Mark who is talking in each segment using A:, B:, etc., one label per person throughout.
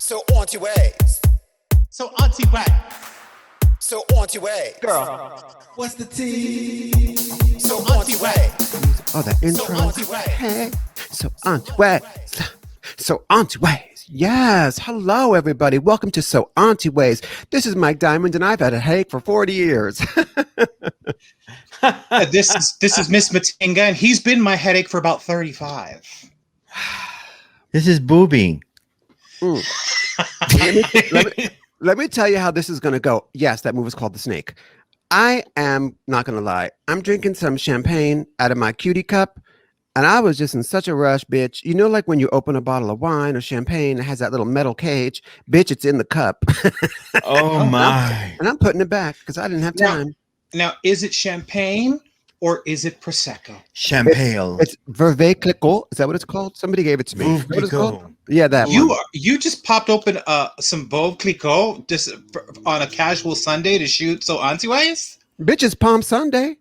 A: So Auntieways.
B: So Auntieways.
A: So Auntieways.
B: Girl, what's the tea?
A: So Auntieways.
C: Oh, that intro.
A: So Auntieways.
C: Hey, so Auntieways. So Auntieways. Yes. Hello, everybody. Welcome to So Auntieways. This is Mike Diamond, and I've had a headache for 40 years.
B: This is Miss Matinga, and he's been my headache for about 35.
D: This is Booby.
C: Let me tell you how this is going to go. Yes, that move is called The Snake. I am not going to lie. I'm drinking some champagne out of my cutie cup, and I was just in such a rush, bitch. You know, like when you open a bottle of wine or champagne, it has that little metal cage. Bitch, it's in the cup.
D: Oh, my.
C: And I'm putting it back because I didn't have time.
B: Now, is it champagne or is it Prosecco?
D: Champagne.
C: It's Veuve Clicquot. Is that what it's called? Somebody gave it to me.
D: Veuve
C: Is that what it's called?
D: Clicquot.
C: Yeah, that one.
B: You just popped open some Veuve Clicquot just on a casual Sunday to shoot So Auntieways?
C: Bitch, it's Palm Sunday.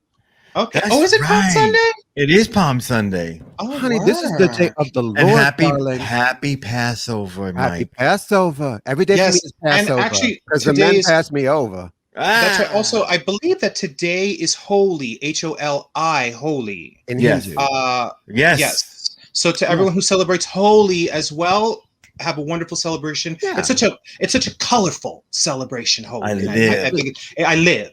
B: Okay.
D: That's
B: Is it Palm
D: right.
B: Sunday?
D: It is Palm Sunday.
B: Oh,
C: Honey, this is the day of the Lord,
D: And
C: darling.
D: happy Passover,
C: Happy
D: Mike.
C: Passover. Every day for me
B: Yes,
C: is
B: and
C: Passover.
B: actually,
C: because the
B: today
C: men
B: is-
C: pass me over.
B: That's right.
D: Ah.
B: Also, I believe that today is Holy, Holi, Holy.
C: In
D: Yes.
C: Hindu.
D: Yes.
B: Yes. So to everyone who celebrates Holy as well, have a wonderful celebration.
C: Yeah.
B: It's such a colorful celebration. Holy.
D: I
B: And
D: live.
B: I think I live.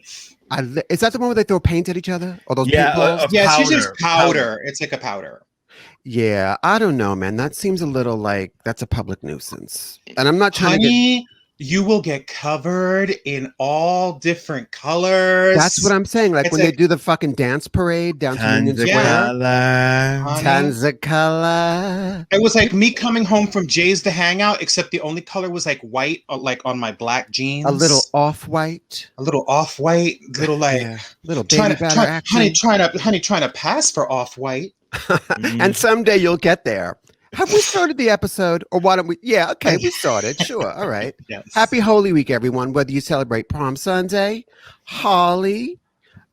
C: Is that the one where they throw paint at each other? Or those
D: Yeah,
C: paint balls?
B: Yeah, it's just
D: Powder.
B: powder. It's like a powder.
C: Yeah, I don't know, man. That seems a little like that's a public nuisance. And I'm not trying to
B: Honey, you will get covered in all different colors.
C: That's what I'm saying. Like
B: It's
C: when they do the fucking dance parade down to Union
D: Tons of
C: Square.
D: color.
B: Honey.
C: Tons of color.
B: It was like me coming home from Jay's the Hangout, except the only color was like white, like on my black jeans.
C: A little off-white.
B: a little off-white, little like
C: Yeah. Little baby batter action.
B: trying to pass for off-white.
C: And someday you'll get there. Have we started the episode? Or why don't we? Yeah, okay, we started. Sure. All right.
B: Yes.
C: Happy Holy Week, everyone. Whether you celebrate Palm Sunday, Holly,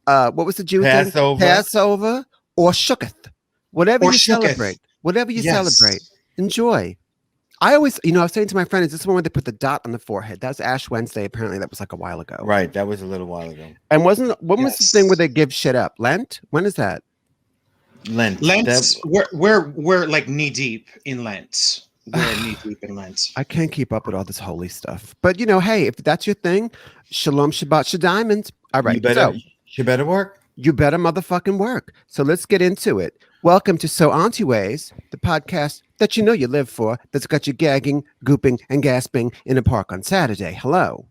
C: what was the Jew thing?
D: Passover.
C: Passover, or Shukketh. Whatever
B: Or
C: you
B: Shukketh.
C: celebrate. Whatever you
B: Yes.
C: celebrate. Enjoy. I always, I was saying to my friend, is this the one where they put the dot on the forehead? That was Ash Wednesday. Apparently, that was like a while ago.
D: Right. That was a little while ago.
C: And when was the
B: Yes.
C: thing where they give shit up? Lent? When is that?
D: Lent.
B: Lent, we're like knee deep in Lent. We're knee deep in Lent.
C: I can't keep up with all this holy stuff. But, hey, if that's your thing, shalom, shabbat, shadiamond. All right.
D: You better work.
C: You better motherfucking work. So let's get into it. Welcome to So Auntieways, the podcast that you know you live for, that's got you gagging, gooping, and gasping in a park on Saturday. Hello.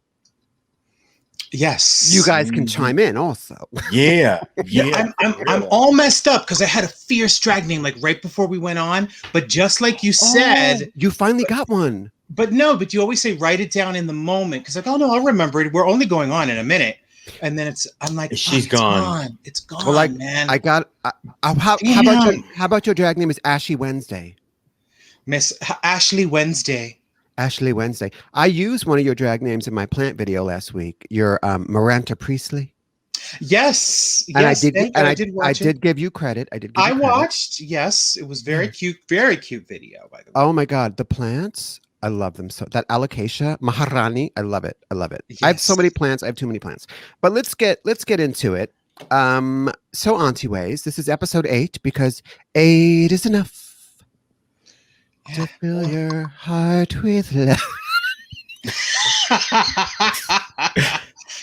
B: Yes.
C: You guys can chime in also.
D: Yeah.
B: Yeah, I'm all messed up because I had a fierce drag name like right before we went on. But just like you said,
C: Oh, you finally got one.
B: but you always say write it down in the moment because like, oh no, I'll remember it. We're only going on in a minute. And then I'm like,
D: She's
B: it's
D: gone.
B: It's gone,
C: Well, like,
B: man.
C: how about your drag name is Ashy Wednesday?
B: Miss Ashley Wednesday.
C: Ashley Wednesday. I used one of your drag names in my plant video last week. Your Maranta Priestley.
B: Yes.
C: And
B: Yes.
C: I
B: watch it.
C: did give you credit.
B: I watched. Yes. It was very cute video, by the way.
C: Oh my God, the plants. I love them so. That alocasia, Maharani, I love it. I love it. I have so
B: Yes.
C: many plants. I have too many plants. But let's get into it. So Auntieways, this is episode 8 because 8 is enough to fill your heart with love.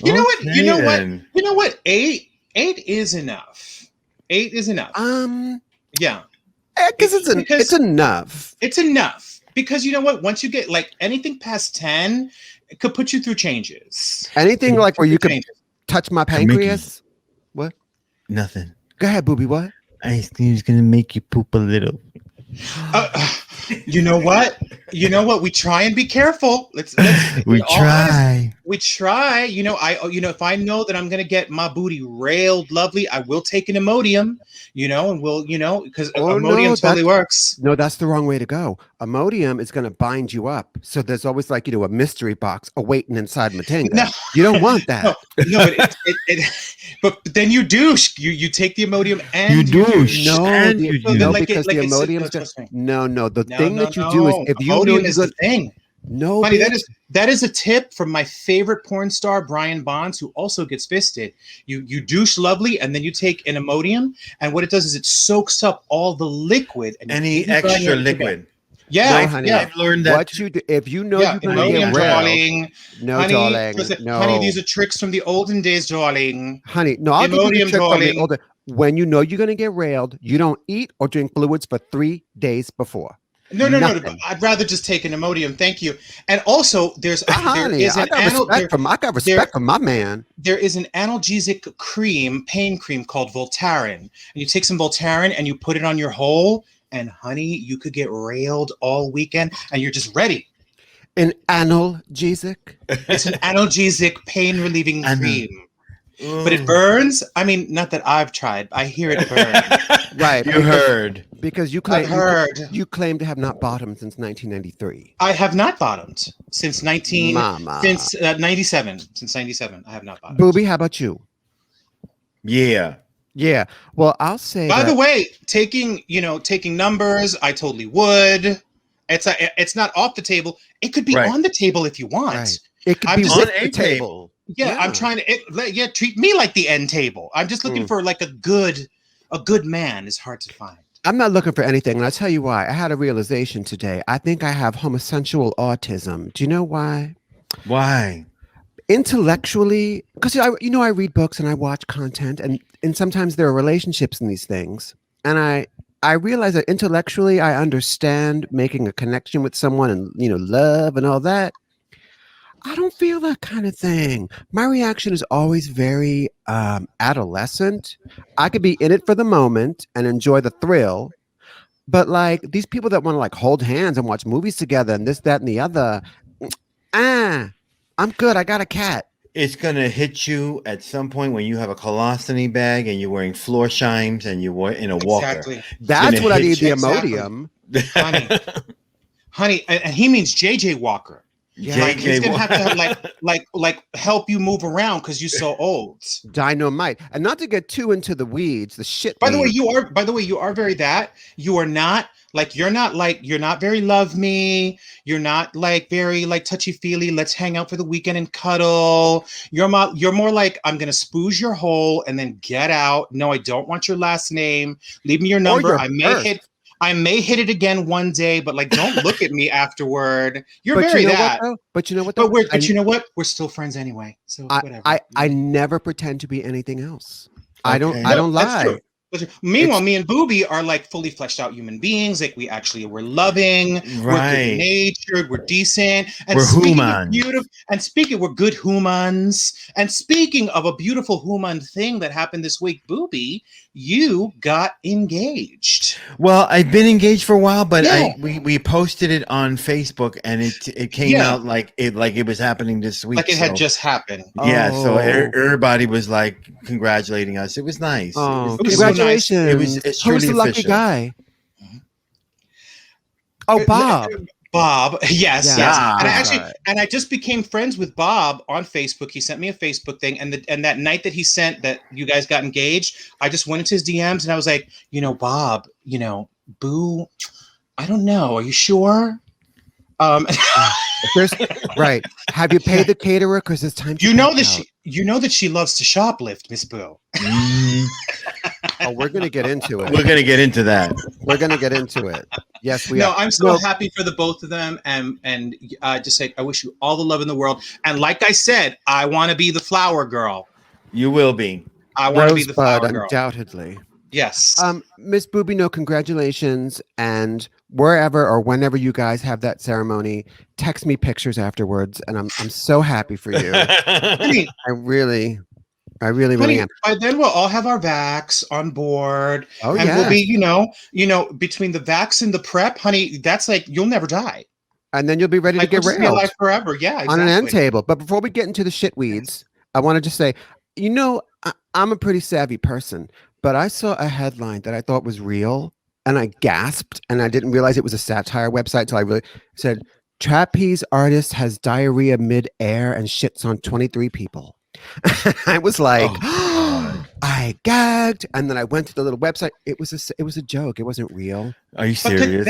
B: You know what?
D: Okay,
B: You know what?
D: then.
B: You know what? 8 is enough. 8 is enough. Yeah.
C: Because it's enough.
B: It's enough. Because you know what? Once you get like anything past 10, it could put you through changes.
C: Anything like where you could
B: Changes.
C: touch my
D: Mickey.
C: pancreas. What?
D: Nothing.
C: Go ahead, booby. What?
D: I think it's going to make you poop a little.
B: You know what? We try and be careful. Let's
D: We
B: be honest.
D: try.
B: We try. If I know that I'm gonna get my booty railed lovely, I will take an Imodium, and we'll, because Imodium totally works.
C: No, that's the wrong way to go. Imodium is going to bind you up. So there's always like, a mystery box awaiting inside Matinga.
B: No.
C: You don't want that.
B: No, but then you douche. You take the Imodium and
D: You douche.
C: No,
D: And
C: the-
D: you
B: So then,
C: no,
B: like,
C: because
B: like
C: the
B: it's-
C: Imodium
B: no,
C: is
B: trust me.
C: no. The
B: No,
C: thing
B: no,
C: that you do is
B: no.
C: if you know
B: Imodium
C: you're
B: is the
C: good.
B: thing.
C: No,
B: Honey,
C: bitch.
B: that is a tip from my favorite porn star, Brian Bonds, who also gets fisted. You douche lovely, and then you take an Imodium, and what it does is it soaks up all the liquid. And
D: Any extra liquid.
B: Yeah,
C: No, honey.
B: yeah.
D: I've learned that.
C: What you do if you know
B: Yeah,
C: you're gonna get
B: Imodium,
C: railed.
B: darling.
C: No,
B: Honey,
C: darling. No,
B: honey, these are tricks from the olden days, darling.
C: honey. No, I'll give you the
B: Imodium,
C: trick from the
B: darling.
C: older. When you know you're gonna get railed, you don't eat or drink fluids for 3 days before.
B: No.
C: Nothing.
B: I'd rather just take an Imodium. Thank you. And also, there
C: Honey,
B: is
C: I
B: an
C: got respect from my man.
B: there is an analgesic cream, pain cream called Voltaren. And you take some Voltaren and you put it on your hole, and honey, you could get railed all weekend, and you're just ready.
C: An analgesic.
B: It's an analgesic, pain relieving cream. But it
D: Ooh.
B: burns. I mean, not that I've tried. I hear it burn.
C: Right.
D: You heard.
C: Because you
B: I've
C: claim
B: heard.
C: you claim to have not bottomed since 1993.
B: I have not bottomed since
C: Mama.
B: 97. Since 97, I have not bottomed.
C: Booby, how about you?
D: Yeah.
C: Yeah. Well, I'll say.
B: By the way, taking numbers, I totally would. It's not off the table. It could be
D: Right.
B: on the table if you want.
C: Right. It could
B: I'm
C: be
B: just
C: with
D: on
C: the
D: a
C: table.
B: Yeah, I'm trying to. Treat me like the end table. I'm just looking for like a good man is hard to find.
C: I'm not looking for anything, and I'll tell you why. I had a realization today. I think I have homosexual autism. Do you know why?
D: Why?
C: Intellectually, because I read books and I watch content, and sometimes there are relationships in these things, and I realize that intellectually I understand making a connection with someone and love and all that. I don't feel that kind of thing. My reaction is always very adolescent. I could be in it for the moment and enjoy the thrill, but like these people that want to like hold hands and watch movies together and this, that, and the other, I'm good. I got a cat.
D: It's gonna hit you at some point when you have a colostomy bag and you're wearing floor chimes and you're in a walker.
B: Exactly.
C: That's
D: gonna
C: what I
D: hit
C: need the
B: you. Exactly.
C: Imodium.
B: Honey, and he means JJ Walker.
C: Yeah.
B: Like, he's gonna have to
D: Walker.
B: like help you move around because you're so old.
C: Dynamite. And not to get too into the weeds, the shit.
B: By the way,
C: weeds.
B: you are very that. You are not you're not very love me. You're not like very like touchy feely. Let's hang out for the weekend and cuddle. You're more like I'm gonna spooge your hole and then get out. No, I don't want your last name. Leave me your number. I may hit it again one day, but like don't look at me afterward. You're
C: But
B: very
C: you know
B: that.
C: what, though? But you know what?
B: But
C: though?
B: you know what? We're still friends anyway. So whatever.
C: I never pretend to be anything else. I don't
D: Okay.
C: I don't
B: That's
C: lie.
B: true. Meanwhile, me and Booby are like fully fleshed out human beings. Like we're loving, we're
D: Right.
B: good natured, we're decent, and
D: We're
B: speaking of
D: humans.
B: beautiful. And we're good humans. And speaking of a beautiful human thing that happened this week, Booby, you got engaged.
D: Well, I've been engaged for a while, but
B: Yeah.
D: we posted it on Facebook and it came out like it was happening this week.
B: Like it had just happened.
D: Yeah, so
C: Oh.
D: everybody was like congratulating us. It was nice.
C: Oh,
B: It was so nice.
C: congratulations.
D: It's
C: Who's
D: truly
C: the lucky
D: official.
C: guy? Oh, Bob.
B: Bob, yes,
C: Yeah.
B: yes.
C: Ah.
B: And I just became friends with Bob on Facebook. He sent me a Facebook thing, and that night that he sent that you guys got engaged, I just went into his DMs and I was like, Bob, Boo, I don't know. Are you sure?
C: Right. Have you paid the caterer? Because it's time to
B: you know
C: check
B: that
C: out.
B: she loves to shoplift, Miss Boo.
D: Mm,
C: Oh, we're gonna get into it.
D: we're gonna get into that.
C: We're gonna get into it. Yes, we
B: No,
C: are.
B: I'm so happy for the both of them, and just say I wish you all the love in the world. And like I said, I want to be the flower girl.
D: You will be.
B: I want to be the
C: Rosebud,
B: flower girl.
C: undoubtedly.
B: Yes.
C: Miss Booby, no, congratulations. And wherever or whenever you guys have that ceremony, text me pictures afterwards. And I'm so happy for you.
B: Honey,
C: I really am.
B: by then we'll all have our vax on board,
C: Oh,
B: and
C: yeah.
B: we'll be, between the vax and the prep, honey. That's like you'll never die.
C: And then you'll be ready
B: Like
C: to
B: we'll
C: get
B: just be
C: railed
B: alive forever. Yeah, exactly.
C: on an end table. But before we get into the shit weeds, I want to just say, I'm a pretty savvy person, but I saw a headline that I thought was real, and I gasped, and I didn't realize it was a satire website till I really said, trapeze artist has diarrhea mid-air and shits on 23 people. I was like, I gagged, and then I went to the little website. It was a joke. It wasn't real.
D: Are you
B: But
D: serious?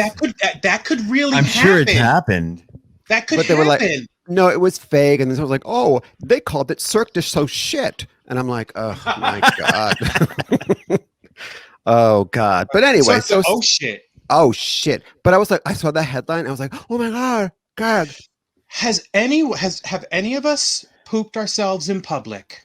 B: that could really
D: I'm
B: happen.
D: sure it's happened.
B: That could
C: But they were like,
B: happen.
C: no, it was fake. And then I was like, oh, they called it Cirque du So shit. And I'm like, oh my God. Oh God. But anyway, so
B: oh shit.
C: oh shit. But I was like, I saw that headline. I was like, oh my God.
B: Have any of us pooped ourselves in public?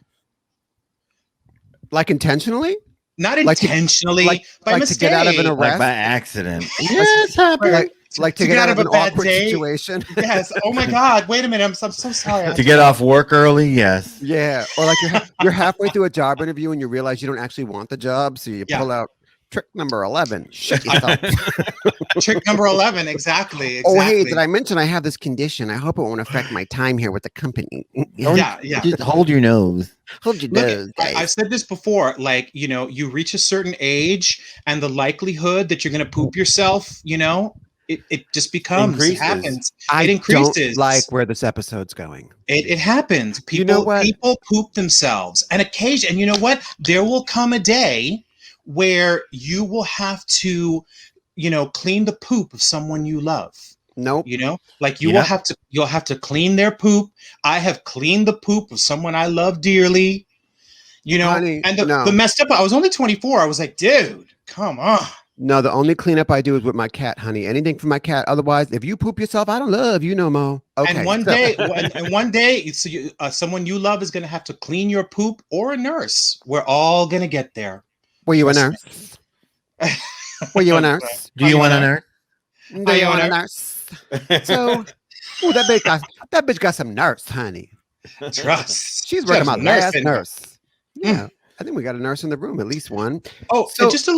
C: Like intentionally?
B: Not
C: Like to-
B: intentionally, by
C: like
B: mistake.
C: to get out of an
D: Like
C: arrest?
D: by accident. Yes, happened.
C: Like to get out of an
B: bad
C: awkward
B: day.
C: situation?
B: Yes. Oh my God. Wait a minute. I'm so sorry.
D: To get off work early, yes.
C: Yeah. Or like you're halfway through a job interview and you realize you don't actually want the job. So you pull out trick number 11. Shit yourself.
B: Trick number 11. Exactly.
C: Oh, hey, did I mention I have this condition? I hope it won't affect my time here with the company.
B: Yeah.
D: Just hold your nose.
C: Hold your
B: Look,
C: nose, guys.
B: I've said this before, like, you reach a certain age and the likelihood that you're going to poop yourself, it just becomes,
D: Increases.
B: it happens.
C: I
B: It increases.
C: don't like where this episode's going.
B: It happens. People,
C: You know what?
B: People poop themselves. And you know what? There will come a day where you will have to, clean the poop of someone you love.
C: Nope.
B: Like you'll have to clean their poop. I have cleaned the poop of someone I love dearly,
C: Honey,
B: and
C: no.
B: the messed up, I was only 24. I was like, dude, come on.
C: No, the only cleanup I do is with my cat, honey. Anything for my cat. Otherwise, if you poop yourself, I don't love you no more. Okay.
B: And one day, so someone you love is going to have to clean your poop, or a nurse. We're all going to get there.
C: Were you a
B: Trust
C: nurse? Were you a nurse?
D: Do you want to nurse?
C: Do you want a nurse? So, that bitch got some nurse, honey.
B: Trust.
C: She's working my last
B: in-
C: nurse. Yeah. I think we got a nurse in the room, at least one.
B: Oh,
C: So-
B: can I just say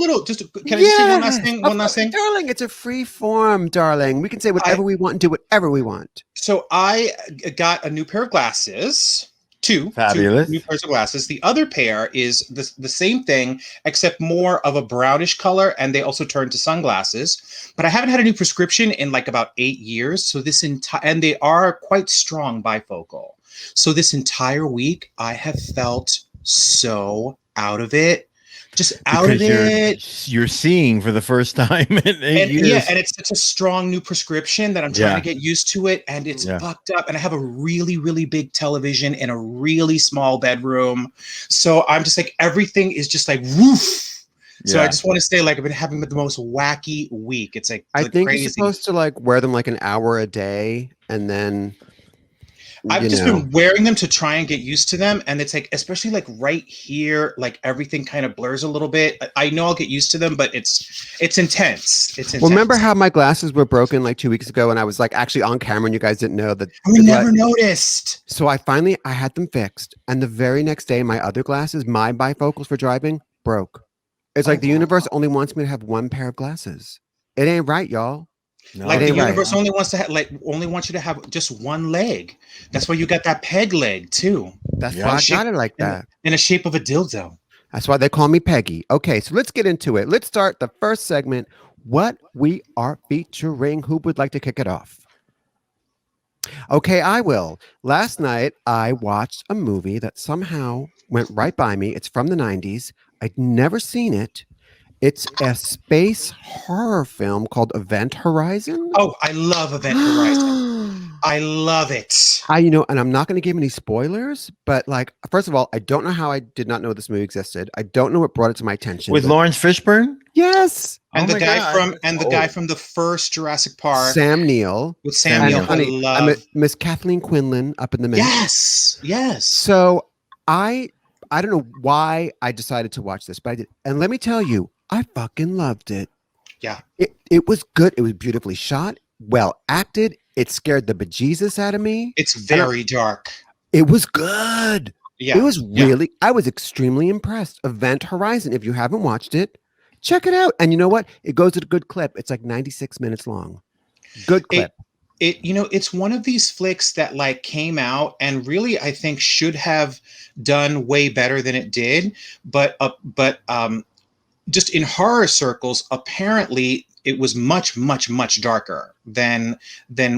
B: one last thing? One last thing.
C: Darling, it's a free form, darling. We can say whatever we want and do whatever we want.
B: So I got a new pair of glasses. Two
D: Fabulous.
B: new pairs of glasses. The other pair is the same thing, except more of a brownish color, and they also turn to sunglasses. But I haven't had a new prescription in like about 8 years. So and they are quite strong bifocal. So this entire week, I have felt so out of it. Just out of it.
D: You're seeing for the first time in 8 years.
B: Yeah, and it's such a strong new prescription that I'm trying to get used to it, and it's fucked up. And I have a really, really big television in a really small bedroom, so I'm just like, everything is just like woof. So I just want to say, like, I've been having the most wacky week. It's like
C: I think
B: crazy.
C: you're supposed to like wear them like an hour a day, and then
B: I've just been wearing them to try and get used to them, and it's like, especially like right here, like everything kind of blurs a little bit. I know I'll get used to them, but it's intense. It's intense.
C: Well, remember how my glasses were broken like 2 weeks ago, and I was like actually on camera, and you guys didn't know that.
B: We never noticed.
C: So I had them fixed, and the very next day, my other glasses, my bifocals for driving, broke. It's like the universe only wants me to have one pair of glasses. It ain't right, y'all.
D: No,
B: Like the
C: right.
B: universe only wants you to have just one leg. That's why you got that peg leg too.
C: That's why I got it like that.
B: In the shape of a dildo.
C: That's why they call me Peggy. Okay, so let's get into it. Let's start the first segment. What we are featuring. Who would like to kick it off? Okay, I will. Last night, I watched a movie that somehow went right by me. It's from the 90s. I'd never seen it. It's a space horror film called Event Horizon.
B: Oh, I love Event Horizon. I love it.
C: And I'm not going to give any spoilers, but like, first of all, I don't know how I did not know this movie existed. I don't know what brought it to my attention.
D: with Lawrence Fishburne?
C: Yes.
B: And
D: Oh
B: the
D: my
B: guy
D: God.
B: from the first Jurassic Park.
C: Sam Neill.
B: With Sam
C: And
B: Neill.
C: honey,
B: I love.
C: Miss Kathleen Quinlan up in the mix.
B: Yes.
C: So I don't know why I decided to watch this, but I did. And let me tell you, I fucking loved it.
B: Yeah.
C: It was good. It was beautifully shot, well acted. It scared the bejesus out of me.
B: It's very dark.
C: It was good.
B: Yeah.
C: It was really, I was extremely impressed. Event Horizon. If you haven't watched it, check it out. And you know what? It goes at a good clip. It's like 96 minutes long. Good clip.
B: It's one of these flicks that like came out and really I think should have done way better than it did. But just in horror circles, apparently it was much, much, much darker than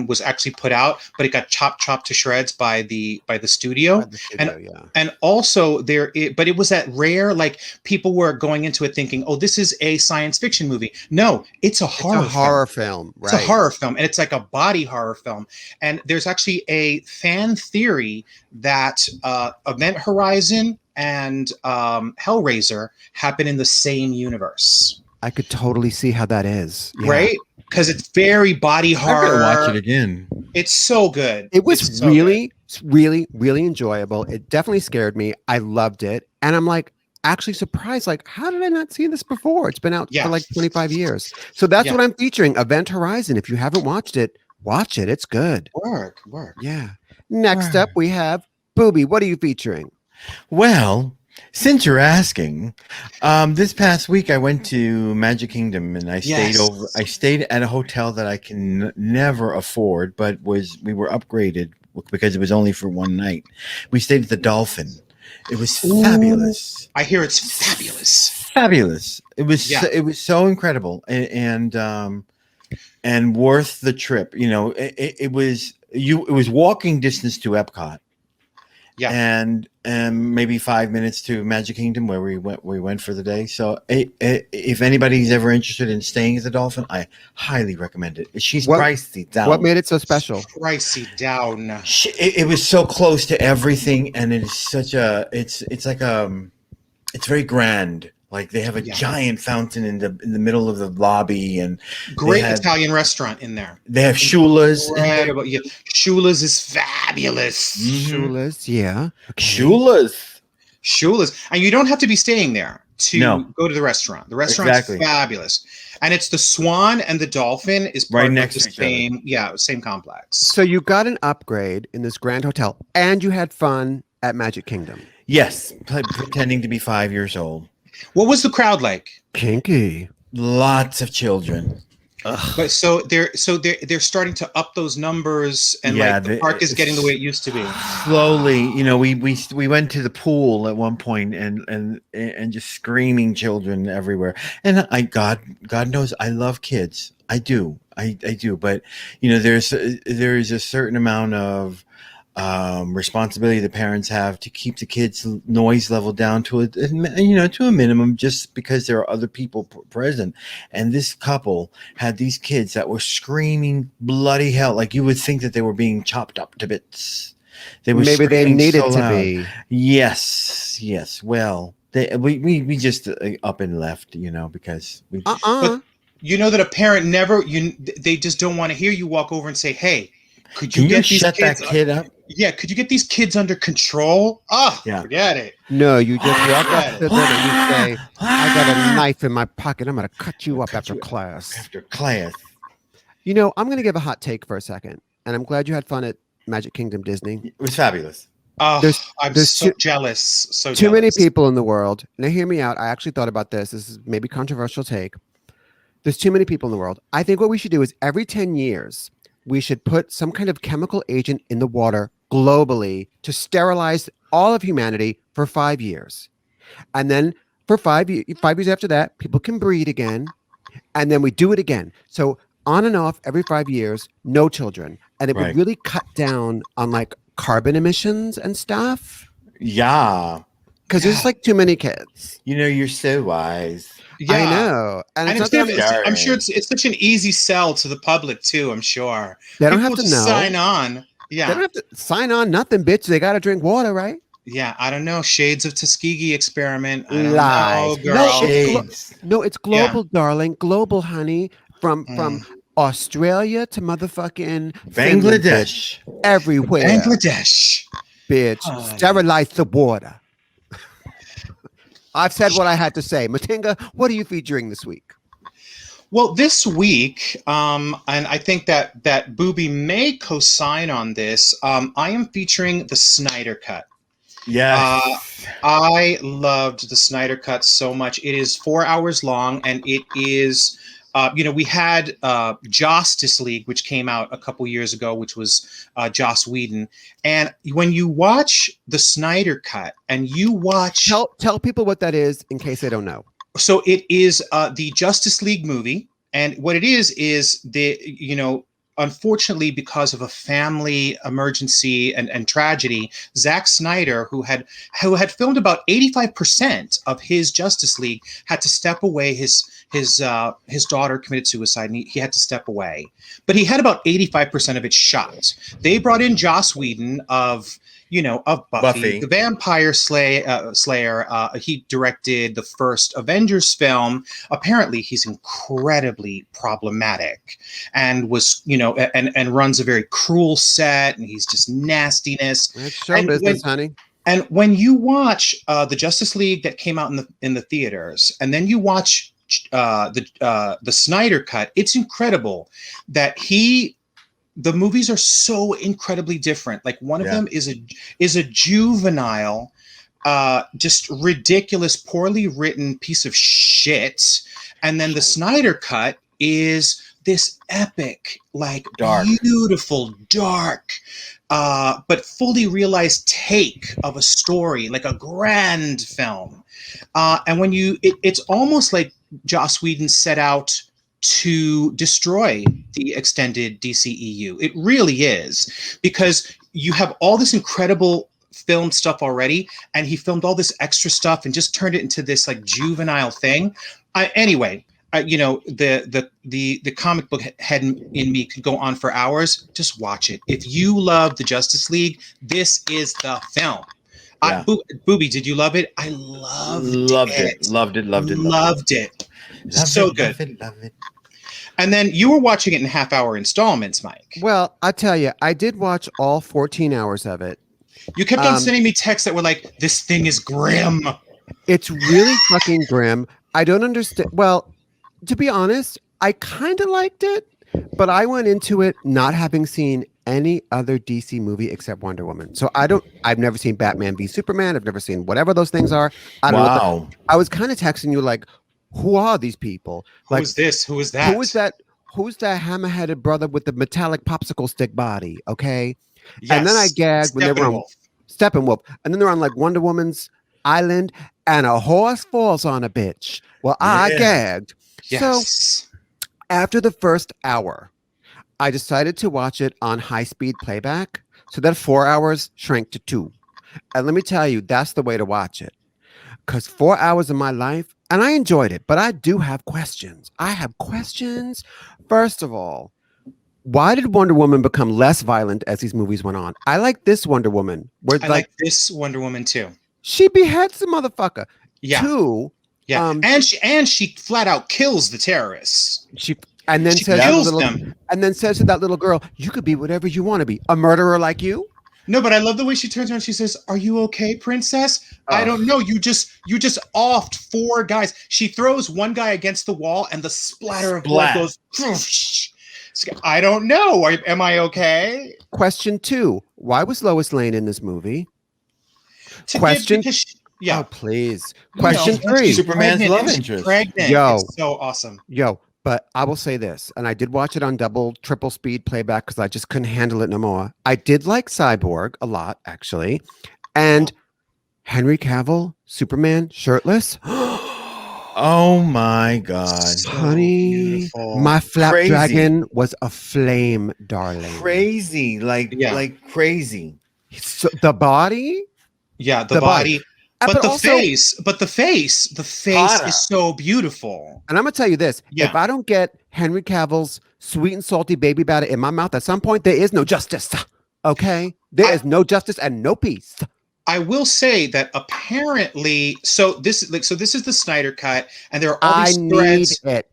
B: was actually put out, but it got chopped to shreds by the studio.
C: By the studio, yeah.
B: And also but it was that rare, like people were going into it thinking, oh, this is a science fiction movie. No, it's a horror
C: film. Right.
B: It's a horror film, and it's like a body horror film. And there's actually a fan theory that Event Horizon and Hellraiser happen in the same universe.
C: I could totally see how that is. Yeah.
B: Right? Because it's very body horror.
D: I'm gonna watch it again.
B: It's so good.
C: It was really, really enjoyable. It definitely scared me. I loved it. And I'm like actually surprised, like, how did I not see this before? It's been out for like 25 years. So that's what I'm featuring. Event Horizon. If you haven't watched it, watch it. It's good.
B: Work.
C: Yeah. Next up, we have Booby. What are you featuring?
D: Well, since you're asking, this past week I went to Magic Kingdom and I stayed at a hotel that I can never afford, but we were upgraded because it was only for one night. We stayed at the Dolphin. It was fabulous.
B: I hear it's fabulous.
D: Fabulous. It was so incredible and worth the trip. You know, it was walking distance to Epcot. Yeah, and maybe 5 minutes to Magic Kingdom where we went for the day. So if anybody's ever interested in staying at the Dolphin, I highly recommend it. She's pricey down.
C: What made it so special?
B: Pricey down.
D: It was so close to everything, and it is such a it's very grand. Like they have a giant fountain in the middle of the lobby, and
B: great Italian restaurant in there.
D: They have Shula's.
B: Incredible. Yeah, Shula's is fabulous.
C: Shula's, yeah.
D: Okay. Shula's,
B: and you don't have to be staying there to go to the restaurant. The restaurant's fabulous, and it's the Swan and the Dolphin is part
D: right next
B: of the same complex.
C: So you got an upgrade in this grand hotel, and you had fun at Magic Kingdom.
D: Yes, pretending to be 5 years old.
B: What was the crowd like?
C: Kinky.
D: Lots of children.
B: But so they're starting to up those numbers, and the park is getting the way it used to be.
D: Slowly, you know, we went to the pool at one point and just screaming children everywhere. And God knows I love kids. I do. But you know, there is a certain amount of responsibility the parents have to keep the kids' noise level down to a minimum, just because there are other people present. And this couple had these kids that were screaming bloody hell, like you would think that they were being chopped up to bits. They were
C: maybe they needed to be.
D: Yes. Well, we just up and left, you know, because we.
B: But you know that a parent they just don't want to hear you walk over and say, "Hey, could you get these
D: shut
B: kids
D: that kid up?"
B: Yeah, could you get these kids under control? Forget it.
C: No, you just walk up to them and you say, I got a knife in my pocket. I'm going to cut you up after class.
D: After class.
C: You know, I'm going to give a hot take for a second. And I'm glad you had fun at Magic Kingdom Disney.
D: It was fabulous.
B: I'm so jealous.
C: Too many people in the world. Now, hear me out. I actually thought about this. This is maybe a controversial take. There's too many people in the world. I think what we should do is every 10 years, we should put some kind of chemical agent in the water globally to sterilize all of humanity for 5 years. And then for 5 years after that, people can breed again. And then we do it again. So on and off every 5 years, no children. And it would really cut down on like carbon emissions and stuff.
D: Yeah.
C: Because there's like too many kids.
D: You know, you're so wise.
C: Yeah. I know. And
B: I'm sure it's such an easy sell to the public too, I'm sure.
C: They don't have to know.
B: Sign on. Yeah.
C: They don't have to sign on nothing, bitch. They got to drink water, right?
B: Yeah, I don't know. Shades of Tuskegee experiment. I don't
C: Lies.
B: know, girl.
C: No, it's global, darling. Global, honey. From Australia to motherfucking
D: Bangladesh.
C: Finland, everywhere.
B: Bangladesh.
C: Bitch. Sterilize the water. I've said what I had to say. Matinga, what are you featuring this week?
B: Well, this week, and I think that Booby may co-sign on this, I am featuring the Snyder Cut.
D: Yeah.
B: I loved the Snyder Cut so much. It is 4 hours long, and it is, we had Justice League, which came out a couple years ago, which was Joss Whedon. And when you watch the Snyder Cut and you watch...
C: Tell people what that is in case they don't know.
B: So it is the Justice League movie. And what it is the, unfortunately, because of a family emergency and tragedy, Zack Snyder, who had filmed about 85% of his Justice League, had to step away. His daughter committed suicide, and he had to step away. But he had about 85% of it shot. They brought in Joss Whedon of Buffy the Vampire Slayer. He directed the first Avengers film. Apparently, he's incredibly problematic, and was and runs a very cruel set, and he's just nastiness.
C: That's show business, honey.
B: And when you watch the Justice League that came out in the theaters, and then you watch the Snyder cut, it's incredible that the movies are so incredibly different. Like one of them is a juvenile, just ridiculous, poorly written piece of shit, and then the Snyder cut is this epic, like
D: dark,
B: beautiful, dark, but fully realized take of a story, like a grand film. And when it's almost like Joss Whedon set out to destroy the extended DCEU. It really is, because you have all this incredible film stuff already, and he filmed all this extra stuff and just turned it into this like juvenile thing. The comic book head in me could go on for hours. Just watch it. If you love the Justice League, this is the film. Yeah. Booby, did you love it? I loved it.
D: Loved it.
B: So good.
D: Love it.
B: And then you were watching it in half-hour installments, Mike.
C: Well, I tell you, I did watch all 14 hours of it.
B: You kept on sending me texts that were like, "This thing is grim."
C: It's really fucking grim. I don't understand. Well, to be honest, I kind of liked it, but I went into it not having seen any other DC movie except Wonder Woman. So I've never seen Batman v Superman. I've never seen whatever those things are. I don't know. I was kind of texting you like, who are these people? Like,
B: who's this? Who is that?
C: Who is that? Who's that hammer-headed brother with the metallic popsicle stick body? Okay. Yes. And then I gagged when they were on Steppenwolf. And then they're on like Wonder Woman's island and a horse falls on a bitch. Well, I gagged. Yes. So after the first hour, I decided to watch it on high-speed playback so that 4 hours shrank to 2. And let me tell you, that's the way to watch it. Because 4 hours of my life, and I enjoyed it, but I do have questions. I have questions. First of all, why did Wonder Woman become less violent as these movies went on? I like this Wonder Woman. Where
B: I like this Wonder Woman too.
C: She beheads the motherfucker.
B: Yeah.
C: 2.
B: Yeah. And she flat out kills the terrorists.
C: And then says to that little girl, "You could be whatever you want to be. A murderer like you."
B: No, but I love the way she turns around. She says, "Are you okay, princess?" I don't know. You just offed 4 guys. She throws one guy against the wall, and the splatter of blood goes. I don't know. Am I okay?
C: Question 2: why was Lois Lane in this movie? Question. Oh, please. Question 3:
D: Superman's love interest.
B: Pregnant. It's so awesome.
C: But I will say this, and I did watch it on triple speed playback because I just couldn't handle it no more. I did like Cyborg a lot, actually. And Henry Cavill, Superman, shirtless.
D: Oh my God.
C: So honey, beautiful. My Flapdragon was a flame, darling.
D: Crazy. Like crazy.
C: So the body?
B: Yeah, the body. But the face is so beautiful.
C: And I'm gonna tell you this: if I don't get Henry Cavill's sweet and salty baby batter in my mouth at some point, there is no justice. Okay, there is no justice and no peace.
B: I will say that apparently, this is the Snyder cut, and there are all these threads.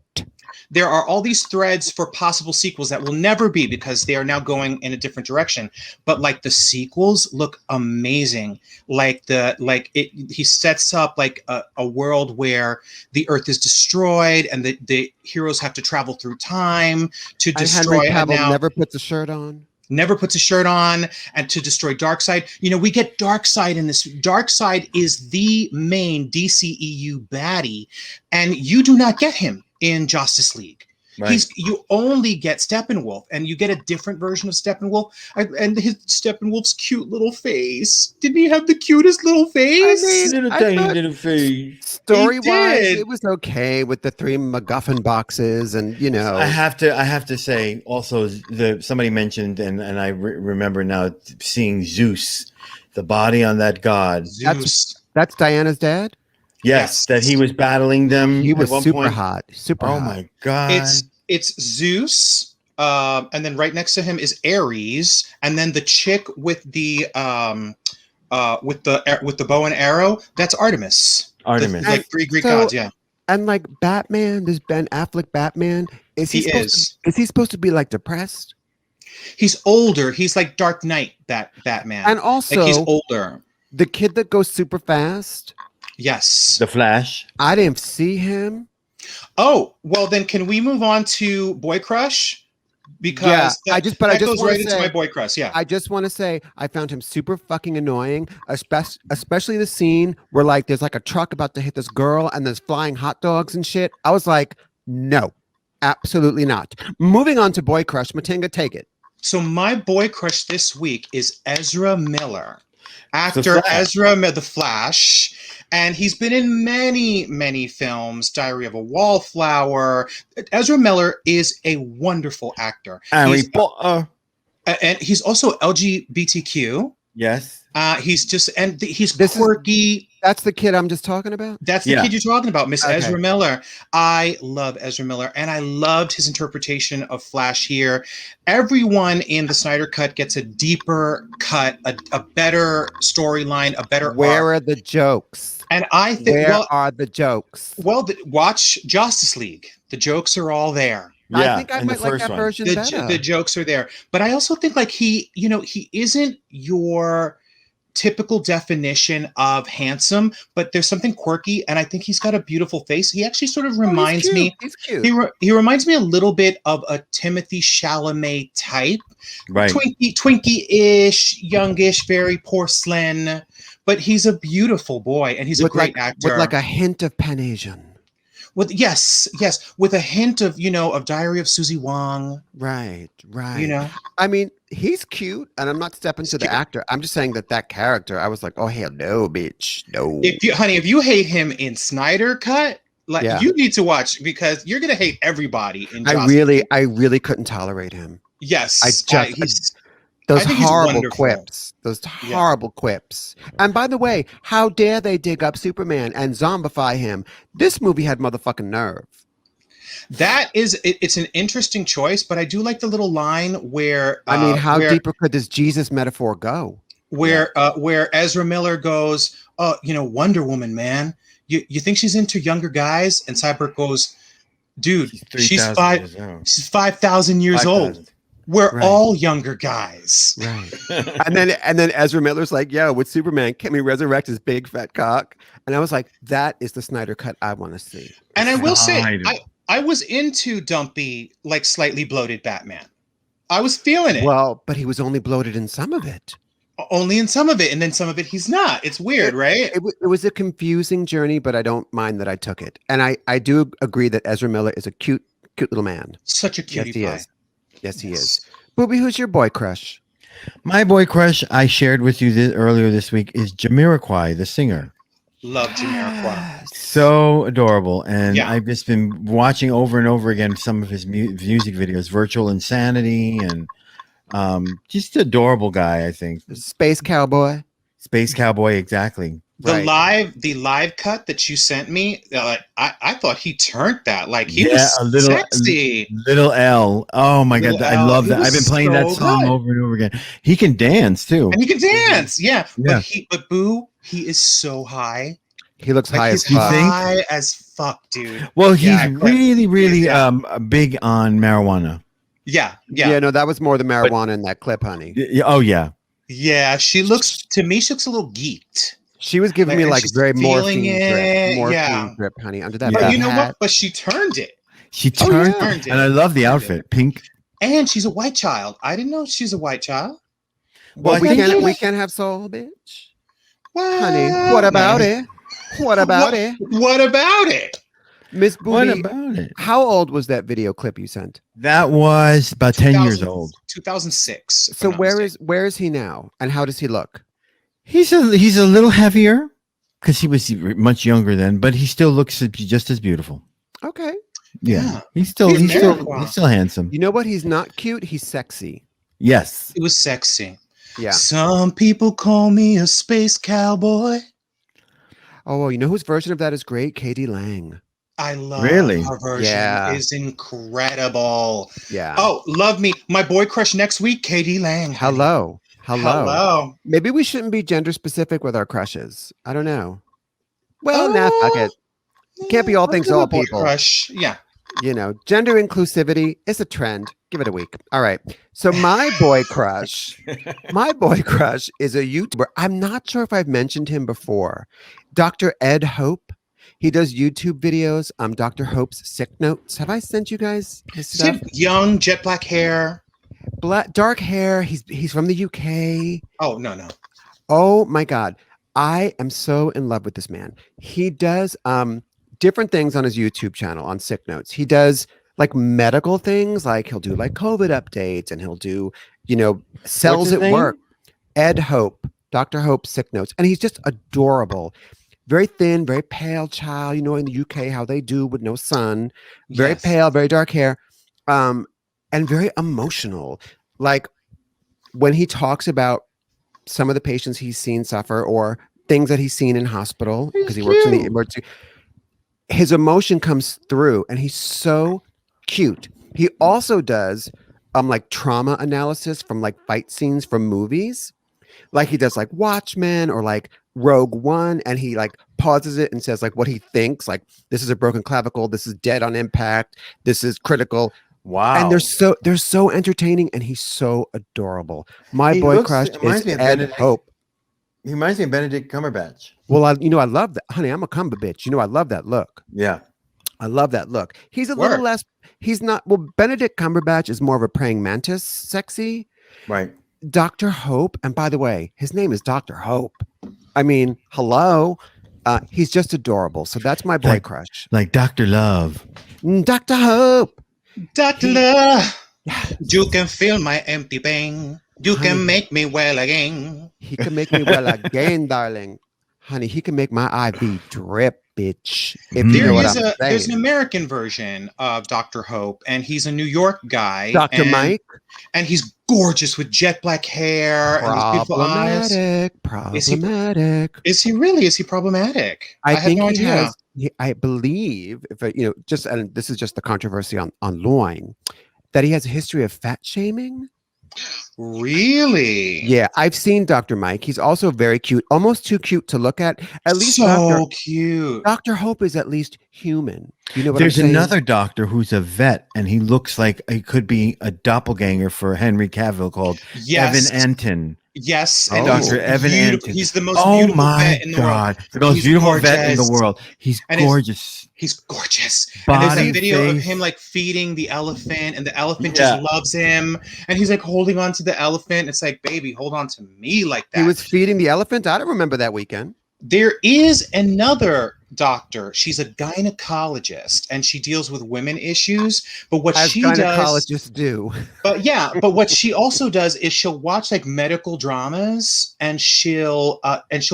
B: There are all these threads for possible sequels that will never be because they are now going in a different direction. But like the sequels look amazing. He sets up like a world where the Earth is destroyed and the heroes have to travel through time to destroy.
C: Henry Cavill never puts a shirt on.
B: Never puts a shirt on, and to destroy Darkseid. We get Darkseid in this. Darkseid is the main DCEU baddie, and you do not get him in Justice League. He's you only get Steppenwolf, and you get a different version of Steppenwolf. And his Steppenwolf's cute little face. Didn't he have the cutest little face?
D: Little tiny little face.
C: Story-wise,
B: did.
C: it was okay with the 3 MacGuffin boxes, and
D: I have to say also somebody mentioned and I remember now seeing Zeus, the body on that god.
B: Zeus.
C: That's Diana's dad.
D: Yes, that he was battling them.
C: He was
D: at one
C: super
D: point.
C: hot. Super
D: Oh
C: hot.
D: my god!
B: It's Zeus, and then right next to him is Ares, and then the chick with the bow and arrow. That's Artemis.
D: Artemis,
B: like 3 Greek gods. Yeah,
C: And like Batman, this Ben Affleck Batman, is he supposed to be like depressed?
B: He's older. He's like Dark Knight Batman,
C: And also,
B: like he's older.
C: the kid that goes super fast.
B: Yes.
D: the Flash.
C: I didn't see him.
B: Oh, well then can we move on to Boy Crush? Because
C: I just goes
B: right into my Boy Crush. Yeah.
C: I just want to say I found him super fucking annoying, especially the scene where like there's like a truck about to hit this girl and there's flying hot dogs and shit. I was like, no, absolutely not. Moving on to Boy Crush, Matinga, take it.
B: So my Boy Crush this week is Ezra Miller. Actor Ezra Miller, the Flash. And he's been in many, many films. Diary of a Wallflower. Ezra Miller is a wonderful actor.
D: Harry Potter.
B: And he's also LGBTQ.
D: Yes.
B: He's quirky.
C: That's the kid I'm just talking about?
B: That's the kid you're talking about, Miss
C: Okay.
B: Ezra Miller. I love Ezra Miller, and I loved his interpretation of Flash here. Everyone in the Snyder Cut gets a deeper cut, a better storyline, a better
C: Where
B: arc.
C: are the jokes?
B: And I think,
C: Where are the jokes?
B: watch Justice League. The jokes are all there.
C: I think I might like that version better.
B: The jokes are there. But I also think like he isn't your typical definition of handsome, but there's something quirky, and I think he's got a beautiful face. He actually sort of reminds me.
C: He's cute.
B: He reminds me a little bit of a Timothy Chalamet type,
D: Right.
B: Twinkie-ish, youngish, very porcelain. But he's a beautiful boy, and he's a great actor
C: with like a hint of Pan-Asian.
B: With yes, with a hint of of Diary of Susie Wong.
C: Right.
B: I
C: mean, he's cute, and I'm not stepping to the actor. I'm just saying that character, I was like, oh hell no, bitch, no.
B: If you hate him in Snyder Cut, you need to watch, because you're gonna hate everybody in Joss.
C: I really couldn't tolerate him.
B: Yes,
C: those horrible quips. Those horrible quips. And by the way, how dare they dig up Superman and zombify him? This movie had motherfucking nerve.
B: It's an interesting choice, but I do like the little line where
C: how deeper could this Jesus metaphor go?
B: Where Ezra Miller goes, Wonder Woman, man. You think she's into younger guys? And Cyborg goes, dude, she's 5,000 years old. We're all younger guys.
C: Right. and then Ezra Miller's like, yo, with Superman, can we resurrect his big fat cock? And I was like, that is the Snyder Cut I want to see.
B: And I will say, I was into dumpy, like slightly bloated Batman. I was feeling it.
C: Well, but he was only bloated in some of it.
B: Only in some of it, and then some of it he's not. It's weird, right?
C: It was a confusing journey, but I don't mind that I took it. And I do agree that Ezra Miller is a cute little man.
B: Such a cutie pie.
C: Yes, he is. Booby, who's your boy crush?
D: My boy crush I shared with you earlier this week is Jamiroquai, the singer.
B: Love Jamiroquai.
D: So adorable. And I've just been watching over and over again some of his music videos, Virtual Insanity, and just adorable guy, I think.
C: Space Cowboy,
D: exactly.
B: The live cut that you sent me, I thought he turned that. Like he was
D: a little
B: sexy.
D: Little L. Oh my God, I love that. I've been playing that song over and over again. He can dance too.
B: And he can dance, yeah. But Boo, he is so high.
C: He looks high as
B: fuck.
C: fuck.
B: High as fuck, dude.
D: Well, he's really big on marijuana.
B: Yeah.
C: No, that was more the marijuana in that clip, honey.
D: Oh yeah.
B: Yeah, she looks a little geeked.
C: She was giving me like very morphine drip, honey. Under that,
B: but you know what? But she turned it.
D: She turned it, and I love the outfit, pink.
B: And she's a white child. I didn't know she's a white child.
C: Well, we can't have soul, bitch.
B: What?
C: Honey, what about it? What about it?
B: What about it?
C: Miss
D: What
C: Booby,
D: about it?
C: how old was that video clip you sent?
D: That was about 10 years old.
B: 2006. if
C: So
B: I'm not mistaken.
C: where is he now, and how does he look?
D: He's a little heavier because he was much younger then, but he still looks just as beautiful.
C: Okay.
D: Yeah.
B: He's
D: He's
B: very
D: still handsome.
C: You know what? He's not cute. He's sexy.
D: Yes.
B: It was sexy.
C: Yeah.
B: Some people call me a space cowboy.
C: Oh, you know whose version of that is great? Katie Lang.
B: I love
D: Really?
B: her version.
C: Yeah.
B: Is incredible.
C: Yeah.
B: Oh, love me. My boy crush next week, Katie Lang. honey.
C: Hello.
B: Hello.
C: Maybe we shouldn't be gender specific with our crushes. I don't know. Well, nah,
B: Oh,
C: fuck it. Can't be all
B: I'll
C: things
B: give
C: to
B: a
C: all
B: boy
C: people.
B: Crush. Yeah.
C: You know, gender inclusivity is a trend. Give it a week. All right. So my boy crush is a YouTuber. I'm not sure if I've mentioned him before. Dr. Ed Hope. He does YouTube videos. Dr. Hope's Sick Notes. Have I sent you guys his
B: Is he
C: stuff?
B: young, jet black hair?
C: Black, dark hair. He's from the UK.
B: Oh, no.
C: Oh my God. I am so in love with this man. He does different things on his YouTube channel on Sick Notes. He does like medical things, like he'll do like COVID updates, and he'll do, cells
D: his
C: at
D: name?
C: work. Ed Hope, Dr. Hope Sick Notes. And he's just adorable. Very thin, very pale child. You know, in the UK, how they do with no sun. Very
B: Yes.
C: pale, very dark hair. And very emotional. Like when he talks about some of the patients he's seen suffer or things that he's seen in hospital, because he works in the emergency, his emotion comes through, and he's so cute. He also does like trauma analysis from like fight scenes from movies. Like he does like Watchmen or like Rogue One, and he like pauses it and says like what he thinks, like this is a broken clavicle, this is dead on impact, this is critical.
D: Wow.
C: And they're so entertaining, and he's so adorable. My
D: He
C: boy
D: looks-
C: crush
D: reminds
C: is
D: me of
C: Ed
D: Benedict.
C: Hope.
D: He reminds me of Benedict Cumberbatch.
C: Well, I love that, honey. I'm a cumber bitch. I love that look.
D: Yeah.
C: I love that look. He's a little
B: Word.
C: less. He's not. Well, Benedict Cumberbatch is more of a praying mantis, sexy.
D: Right.
C: Dr. Hope, and by the way, his name is Dr. Hope. I mean, hello. He's just adorable. So that's my boy crush.
D: Like Dr. Love.
C: Dr. Hope.
B: Dr. Love, you can fill my empty vein. You
C: Honey.
B: can make me well again.
C: He can make me well again, darling. Honey, he can make my IV drip, bitch. If you
B: There
C: know what
B: is
C: I'm
B: there's an
C: saying.
B: American version of Dr. Hope, and he's a New York guy.
C: Dr.
B: and-
C: Mike.
B: And he's gorgeous with jet black hair and these beautiful eyes.
C: Problematic.
B: Is he really? Is he problematic?
C: I
B: had
C: think
B: no
C: he
B: idea.
C: has. I believe, if just, and this is just the controversy on Loin, that he has a history of fat shaming.
B: Really?
C: Yeah, I've seen Dr. Mike. He's also very cute, almost too cute to look at. At least
B: so cute.
C: Dr. Hope is at least human. You know what
D: There's
C: I'm saying?
D: another doctor who's a vet, and he looks like he could be a doppelganger for Henry Cavill called
B: Yes.
D: Evan Anton.
B: Yes.
C: Oh.
B: And
D: Dr. Evan
B: beautiful.
D: Anton.
B: He's the most
D: Oh
B: beautiful
D: my
B: vet in the world.
D: God. The most
B: He's
D: beautiful vet in the
B: gorgeous.
D: world. He's
B: And his-
D: gorgeous.
B: He's gorgeous. And there's
D: Body,
B: a video of
D: face.
B: him like feeding the elephant, and the elephant
D: Yeah.
B: just loves him. And he's like holding on to the elephant. It's like, baby, hold on to me like that.
C: He was feeding the elephant. I don't remember that weekend.
B: There is another doctor. She's a gynecologist, and she deals with women issues. But what
C: As
B: she does,
C: gynecologists do.
B: but what she also does is she'll watch like medical dramas, and she'll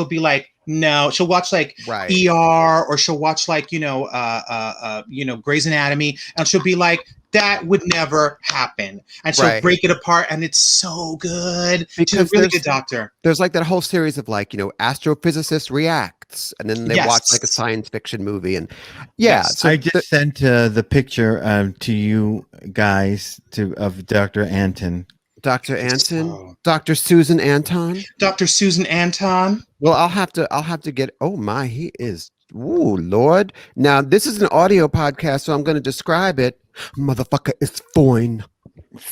B: be like, no, she'll watch like
C: Right.
B: ER, or she'll watch like Grey's Anatomy, and she'll be like, that would never happen, and she'll
C: Right.
B: break it apart, and it's so good. She's a
C: Because
B: really
C: there's-
B: good doctor.
C: There's like that whole series of like, astrophysicist reacts, and then they watch like a
B: Yes.
C: science fiction movie. And yeah,
B: Yes.
C: so
D: I just sent the picture to you guys of Dr. Anton.
C: Dr. Anton,
B: So-
C: Dr. Susan Anton.
B: Dr. Susan Anton.
C: Well, I'll have to get, oh my, he is, ooh, Lord. Now, this is an audio podcast, so I'm going to describe it. Motherfucker is fine.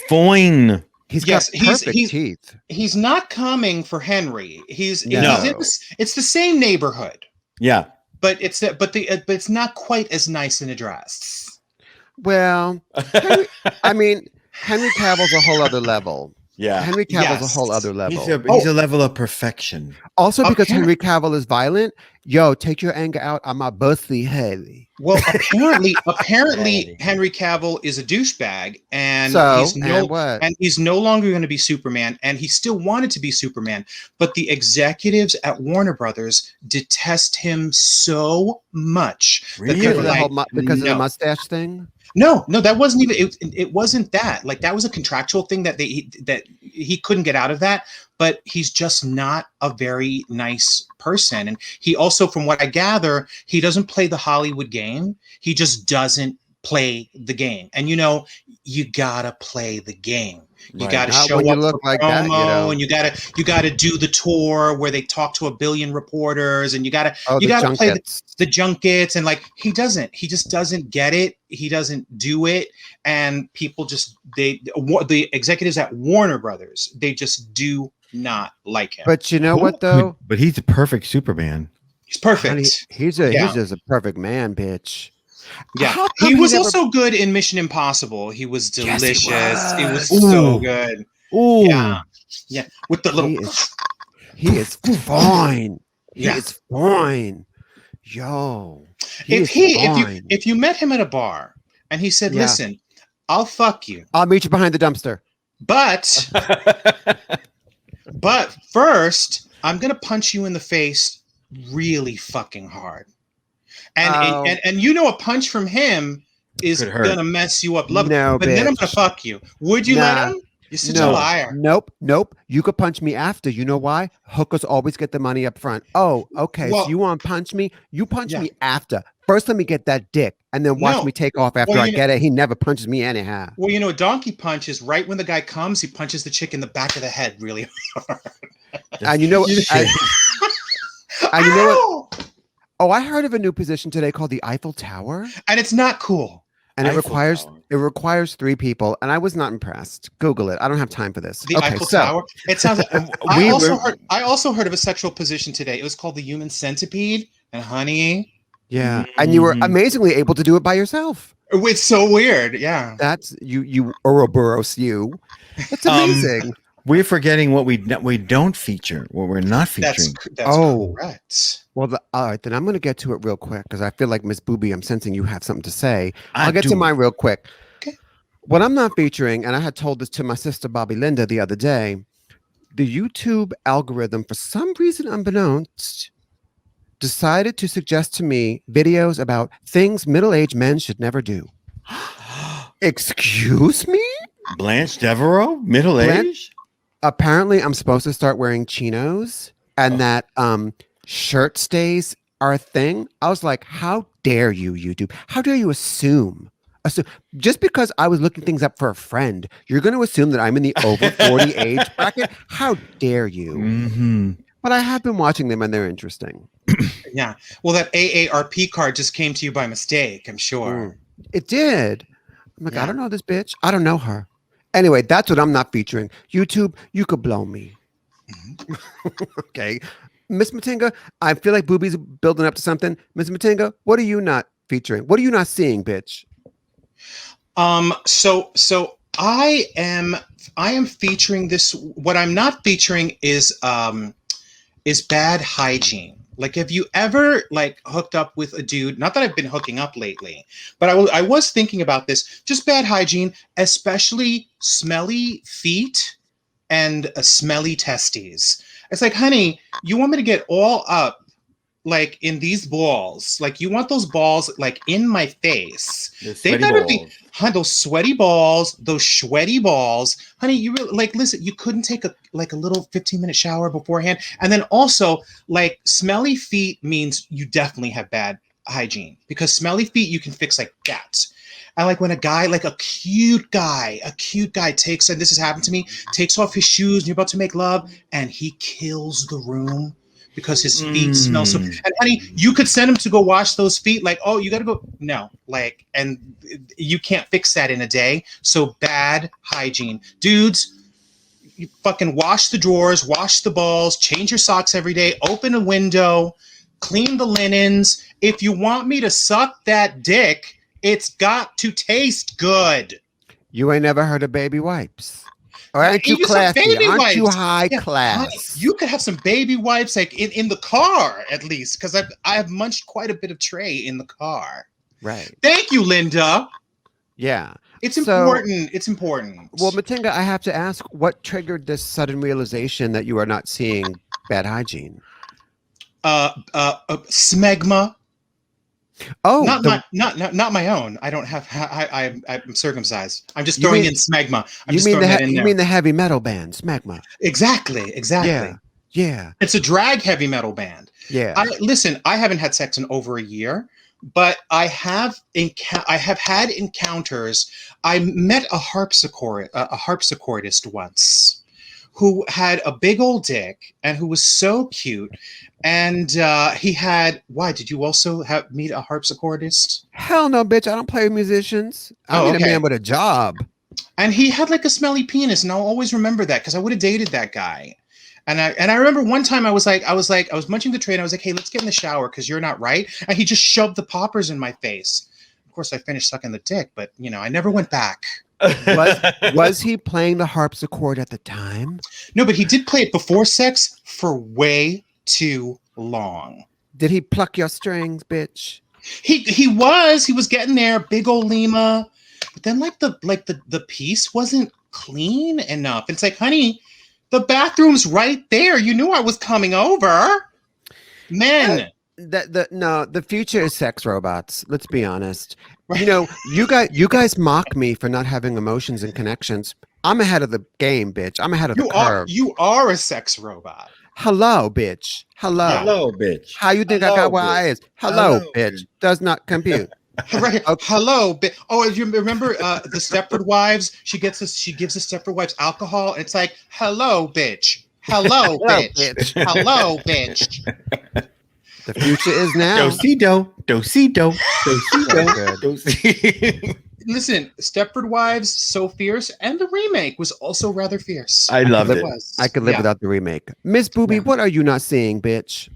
D: Fine.
C: He's
B: Yes,
C: got perfect teeth.
B: He's not coming for Henry. He's
C: No.
B: it's the same neighborhood,
D: Yeah.
B: but it's not quite as nice in address.
C: Well, Henry Cavill's a whole other level.
D: Yeah.
C: Henry Cavill's a
B: Yes.
C: whole other level.
D: He's a level of perfection.
C: Also, because
B: Okay.
C: Henry Cavill is violent, yo, take your anger out on my busty Haley.
B: Well, apparently,
D: Quality.
B: Henry Cavill is a douchebag, and
C: So, and what?
B: he's no longer going to be Superman, and he still wanted to be Superman, but the executives at Warner Brothers detest him so much that
D: Really?
B: they're
C: Because, of the,
B: like,
C: whole because of the
B: no.
C: mustache thing?
B: No, that wasn't even it wasn't that. Like that was a contractual thing that he couldn't get out of that, but he's just not a very nice person. And he also, from what I gather, he doesn't play the Hollywood game. He just doesn't play the game. And you gotta play the game. You
D: Right.
B: gotta
C: Not
B: show
C: when you
B: up
C: look
B: for
C: like
B: promo,
C: that, you know.
B: and you gotta do the tour where they talk to 1 billion reporters, and you gotta
C: Oh, the
B: play
C: junkets.
B: the junkets, and like he just doesn't get it. He doesn't do it, and people just the executives at Warner Brothers, they just do not like him.
C: But you know what, though?
D: But he's a perfect Superman.
B: He's perfect.
C: Honey, he's just a perfect man, bitch.
B: Yeah,
C: How come
B: he was
C: never-
B: also good in Mission Impossible. He was
C: Yes, he
B: delicious. It was
C: was.
B: so
D: Ooh.
B: good.
D: Ooh.
B: Yeah, with the little.
C: He is fine. He
B: Yeah.
C: is fine. Yo.
B: If you met him at a bar and he said,
C: Yeah.
B: "Listen, I'll fuck you,
C: I'll meet you behind the dumpster.
B: but first I'm gonna punch you in the face really fucking hard," and
C: Oh.
B: a punch from him is
D: Could hurt.
B: gonna mess you up.
C: No,
B: but then I'm gonna
C: bitch.
B: fuck you. Would you
C: Nah.
B: let him? You're such a
C: No.
B: liar.
C: Nope. You could punch me after. You know why? Hookers always get the money up front. Oh, okay.
B: Well-
C: so you want to punch me? You punch
B: Yeah.
C: me after. First, let me get that dick, and then watch
B: No.
C: me take off after
B: Well,
C: I get it. He never punches me anyhow.
B: Well, a donkey punch is right when the guy comes, he punches the chick in the back of the head really hard.
C: And you know, and you know what?
B: Ow!
C: Oh, I heard of a new position today called the Eiffel Tower,
B: And it's not cool.
C: and it
D: Eiffel
C: requires 3 people, and I was not impressed. Google it. I don't have time for this.
B: The
C: okay,
B: Eiffel
C: so
B: Tower. It sounds.
C: We
B: I also heard of a sexual position today. It was called the Human Centipede. And honey,
C: yeah, and you were amazingly able to do it by yourself.
B: it's so weird. Yeah.
C: That's you Ouroboros, you. It's amazing.
D: We're forgetting what we don't feature, what we're not featuring.
B: That's
C: Oh.
B: correct.
C: Well, all right, then I'm going to get to it real quick because I feel like Miss Booby, I'm sensing you have something to say. I'll get to mine real quick.
B: Okay.
C: What I'm not featuring, and I had told this to my sister Bobby Linda the other day, the YouTube algorithm, for some reason unbeknownst, decided to suggest to me videos about things middle-aged men should never do. Excuse me?
D: Blanche Devereaux, middle
C: Blanche-
D: age.
C: Apparently, I'm supposed to start wearing chinos, and that shirt stays are a thing. I was like, how dare you, YouTube? How dare you assume just because I was looking things up for a friend, you're going to assume that I'm in the over 40 age bracket? How dare you?
D: Mm-hmm.
C: But I have been watching them, and they're interesting.
B: Yeah. Well, that AARP card just came to you by mistake, I'm sure.
C: It did. I'm like,
B: Yeah.
C: I don't know this bitch. I don't know her. Anyway, that's what I'm not featuring. YouTube, you could blow me. Okay. Miss Matinga, I feel like Booby's building up to something. Miss Matinga, what are you not featuring? What are you not seeing, bitch?
B: So I am featuring this. What I'm not featuring is bad hygiene. Like, have you ever hooked up with a dude? Not that I've been hooking up lately, but I was thinking about this. Just bad hygiene, especially smelly feet and smelly testes. It's like, honey, you want me to get all up in these balls? You want those balls in my face? They better be, those sweaty balls, those sweaty balls, honey. You really listen. You couldn't take a little 15-minute shower beforehand, and then also smelly feet means you definitely have bad hygiene, because smelly feet you can fix like that. And when a guy, a cute guy takes, and this has happened to me, takes off his shoes and you're about to make love, and he kills the room because his feet smell so. And honey, you could send him to go wash those feet. Oh, you got to go. No, and you can't fix that in a day. So bad hygiene, dudes. You fucking wash the drawers, wash the balls, change your socks every day, open a window, clean the linens. If you want me to suck that dick, it's got to taste good.
C: You ain't never heard of baby wipes. Or aren't you
B: Give you some
C: classy?
B: baby
C: Aren't you
B: wipes.
C: high
B: Yeah, honey,
C: class?
B: you could have some baby wipes like in the car at least, because I have munched quite a bit of tray in the car.
C: Right.
B: Thank you, Linda.
C: Yeah.
B: It's
C: So,
B: important. It's important.
C: well, Matinga, I have to ask, what triggered this sudden realization that you are not seeing bad hygiene?
B: Smegma.
C: Oh,
B: Not my own. I don't have. I'm circumcised. I'm just
C: you
B: throwing
C: mean
B: in smegma. I'm
C: you
B: just
C: mean
B: throwing that in
C: you
B: there.
C: mean the heavy metal band, Smegma?
B: Exactly.
C: Yeah. Yeah.
B: It's a drag heavy metal band.
C: Yeah.
B: Listen. I haven't had sex in over a year, but I have had encounters. I met a harpsichordist once, who had a big old dick and who was so cute. And he had. Why did you also meet a harpsichordist?
C: Hell no, bitch. I don't play with musicians. I
B: Oh,
C: mean a
B: okay.
C: man with a job.
B: And he had like a smelly penis, and I'll always remember that because I would have dated that guy. And I remember one time I was munching the tray, and I was like, hey, let's get in the shower because you're not right. And he just shoved the poppers in my face. Of course, I finished sucking the dick, but I never went back.
C: Was he playing the harpsichord at the time?
B: No, but he did play it before sex for way too long.
C: Did he pluck your strings, bitch?
B: He was getting there, big old Lima, but then the piece wasn't clean enough. It's like, honey, the bathroom's right there. You knew I was coming over. Men.
C: The future is sex robots. Let's be honest.
B: Right.
C: You guys mock me for not having emotions and connections. I'm ahead of the game, bitch. I'm ahead of the curve.
B: You are a sex robot.
C: Hello, bitch. Hello.
D: Hello, bitch.
C: How you think I got where I is? Hello, bitch. Does not compute.
B: Right. Okay. Hello. Oh, you remember the Stepford Wives? She gives the Stepford Wives alcohol. And it's like, hello, bitch. Hello, bitch. Hello, bitch.
C: The future is now.
D: Dosido, dosido, dosido,
C: Good.
D: dosido.
B: Listen, Stepford Wives, so fierce, and the remake was also rather fierce.
D: I loved it.
C: I could live without the remake. Miss Booby,
B: Yeah.
C: what are you not seeing, bitch?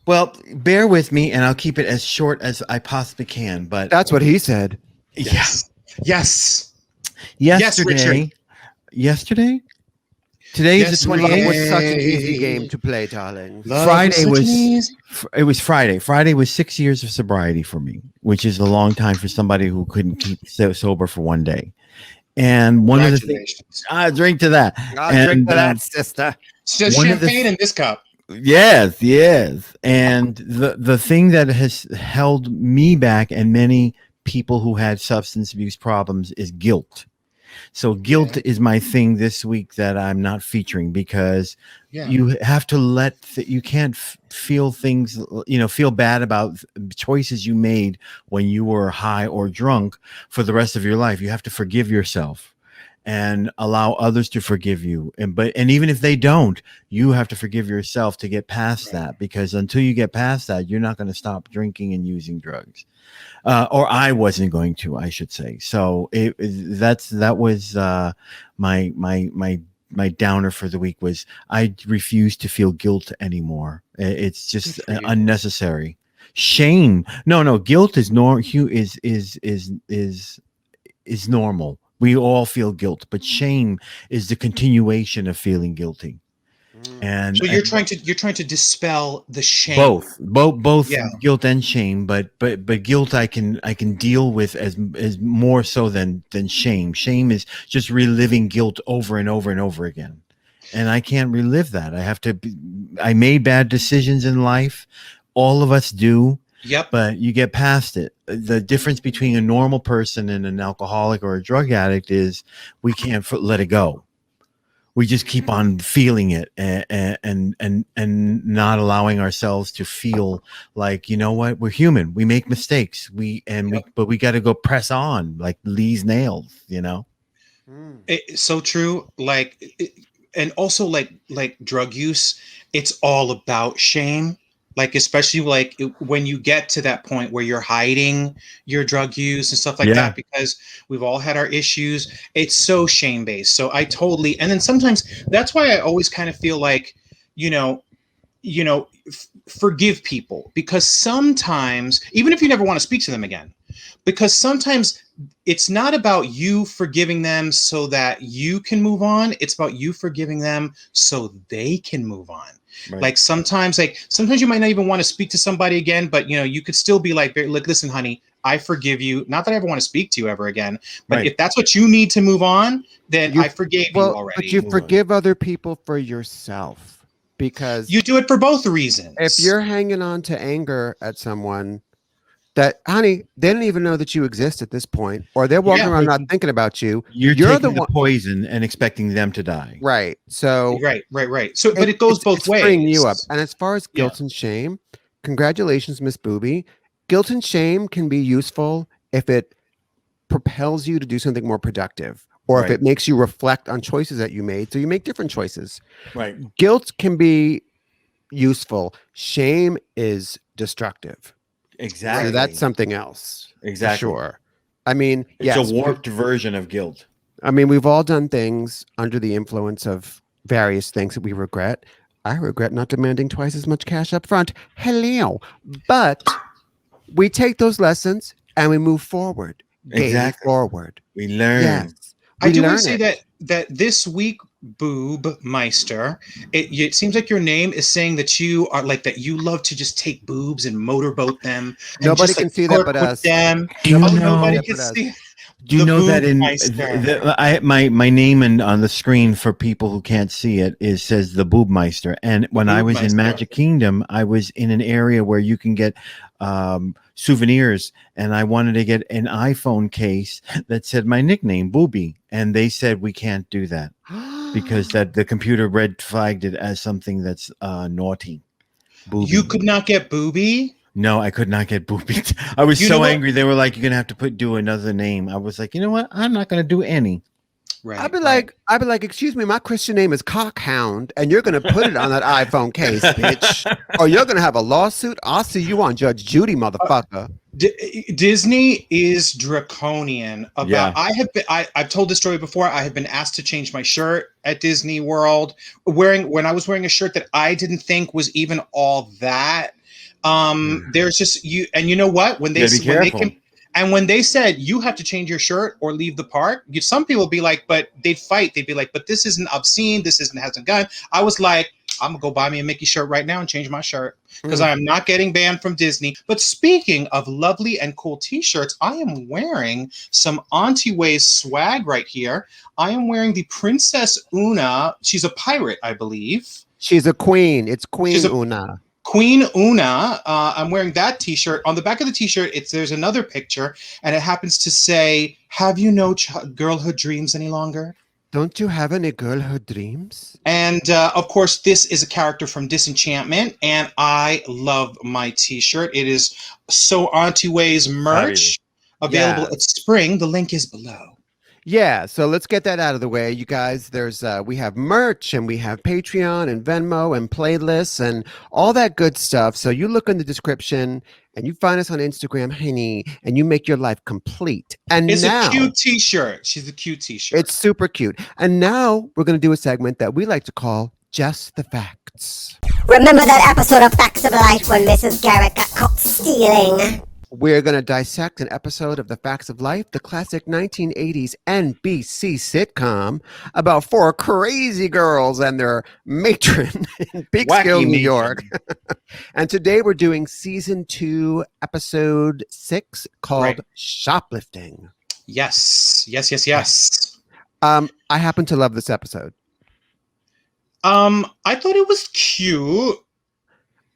D: Well, bear with me, and I'll keep it as short as I possibly can. But
C: That's what he said.
B: Yes. Yes.
D: yesterday, today is the
C: Love
D: 28th.
C: was such an easy game to play, darling.
D: Friday it was Friday. Friday was 6 years of sobriety for me, which is a long time for somebody who couldn't keep sober for one day. And one of the things, drink to that.
C: I'll drink to that, sister.
B: It's just
D: One of the-
B: champagne in this cup.
D: Yes. And the thing that has held me back and many people who had substance abuse problems is guilt. So guilt is my thing this week that I'm not featuring because you have to you can't feel things, feel bad about choices you made when you were high or drunk for the rest of your life. You have to forgive yourself and allow others to forgive you. And even if they don't, you have to forgive yourself to get past that, because until you get past that, you're not going to stop drinking and using drugs. Or I wasn't going to, I should say. So that was my downer for the week was I refuse to feel guilt anymore. It's just unnecessary. Shame. No, guilt is is normal. We all feel guilt, but shame is the continuation of feeling guilty. And
B: so you're trying to dispel the shame.
D: Both guilt and shame, but guilt I can deal with as more so than shame. Shame is just reliving guilt over and over and over again, and I can't relive that. I made bad decisions in life. All of us do.
B: Yep.
D: But you get past it. The difference between a normal person and an alcoholic or a drug addict is we can't let it go. We just keep on feeling it and not allowing ourselves to feel like, you know what, we're human. We make mistakes. But we got to go press on like Lee's nails,
B: It's so true. And also like drug use, it's all about shame. Like, especially when you get to that point where you're hiding your drug use and stuff like that, because we've all had our issues. It's so shame based. So and then sometimes that's why I always kind of feel like, forgive people, because sometimes, even if you never want to speak to them again, because sometimes it's not about you forgiving them so that you can move on. It's about you forgiving them so they can move on.
D: Right.
B: Like sometimes you might not even want to speak to somebody again, but you could still be like, listen, honey, I forgive you. Not that I ever want to speak to you ever again, but
D: Right.
B: if that's what you need to move on, then I forgave you already.
C: But you forgive other people for yourself, because
B: you do it for both reasons.
C: if you're hanging on to anger at someone that, honey, they don't even know that you exist at this point, or they're walking around not thinking about you.
D: You're
C: the
D: taking
C: one
D: poison and expecting them to die.
C: right. So
B: right. So, but it goes both ways.
C: Bringing you up. And as far as guilt and shame, congratulations, Miss Booby. Guilt and shame can be useful if it propels you to do something more productive, or if it makes you reflect on choices that you made, so you make different choices.
D: Right.
C: Guilt can be useful. Shame is destructive.
D: Exactly.
C: So that's something else.
D: Exactly.
C: Sure. I mean,
D: it's a warped version of guilt.
C: I mean, we've all done things under the influence of various things that we regret. I regret not demanding twice as much cash up front. Hello. But we take those lessons and we move forward.
D: Exactly.
C: Forward.
D: We learn.
C: Yes.
B: I do want to say that this week, Boob Meister, it seems like your name is saying that you are like that. You love to just take boobs and motorboat them. And
C: nobody
B: just,
C: can see that but us.
B: Them.
D: Nobody
B: can see.
D: Do you know that my name on the screen for people who can't see it says the Boobmeister. And when I was in Magic Kingdom, I was in an area where you can get souvenirs, and I wanted to get an iPhone case that said my nickname, Booby, and they said we can't do that because that the computer red flagged it as something that's naughty. Booby.
B: You could not get Booby?
D: No, I could not get Booby. I was so angry. They were like, "You're gonna have to do another name." I was like, "You know what? I'm not gonna do any."
C: Right. I'd be like, "Excuse me, my Christian name is Cockhound, and you're gonna put it on that iPhone case, bitch, or you're gonna have a lawsuit. I'll see you on Judge Judy, motherfucker."
B: Disney is draconian about. I've told this story before. I have been asked to change my shirt at Disney World, when I was wearing a shirt that I didn't think was even all that. There's just you know what, when they said you have to change your shirt or leave the park, some people be like, but they'd fight. They'd be like, but this isn't obscene. This hasn't gun. I was like, I'm gonna go buy me a Mickey shirt right now and change my shirt because I am not getting banned from Disney. But speaking of lovely and cool t-shirts, I am wearing some Auntieways swag right here. I am wearing the Princess Una. She's a pirate, I believe.
C: She's a queen. It's Queen Una.
B: Queen Una. I'm wearing that t-shirt. On the back of the t-shirt, there's another picture, and it happens to say, "Have you no girlhood dreams any longer?
C: Don't you have any girlhood dreams?"
B: And of course, this is a character from Disenchantment, and I love my t-shirt. It is So Auntieways merch, available at Spring. The link is below.
C: Yeah, so let's get that out of the way, you guys. We have merch, and we have Patreon and Venmo and playlists and all that good stuff. So you look in the description and you find us on Instagram, honey, and you make your life complete. And
B: it's
C: now,
B: a cute t-shirt. She's a cute t-shirt.
C: It's super cute. And now we're going to do a segment that we like to call Just the Facts.
E: Remember that episode of Facts of Life when Mrs. Garrett got caught stealing?
C: We're going to dissect an episode of The Facts of Life, the classic 1980s NBC sitcom about four crazy girls and their matron in Peekskill, New York. And today we're doing season 2, episode 6, called Shoplifting.
B: Yes.
C: I happen to love this episode.
B: I thought it was cute.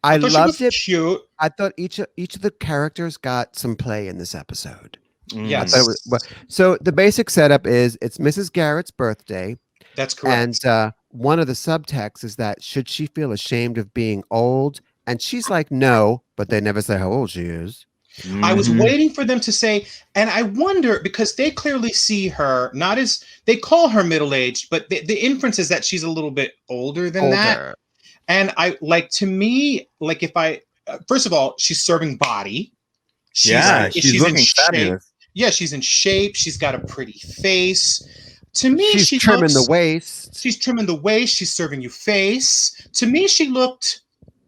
C: I loved it.
B: Cute.
C: I thought each of the characters got some play in this episode.
B: Yes.
C: So the basic setup is it's Mrs. Garrett's birthday.
B: That's correct.
C: And one of the subtexts is that should she feel ashamed of being old? And she's like, no, but they never say how old she is.
B: I was waiting for them to say, and I wonder, because they clearly see her not as, they call her middle-aged, but the inference is that she's a little bit older than that. And to me, if I, first of all, she's serving body.
D: She's looking fabulous.
B: Yeah, she's in shape. She's got a pretty face. To me,
C: she's trimming the waist.
B: She's trimming the waist. She's serving you face. To me, she looked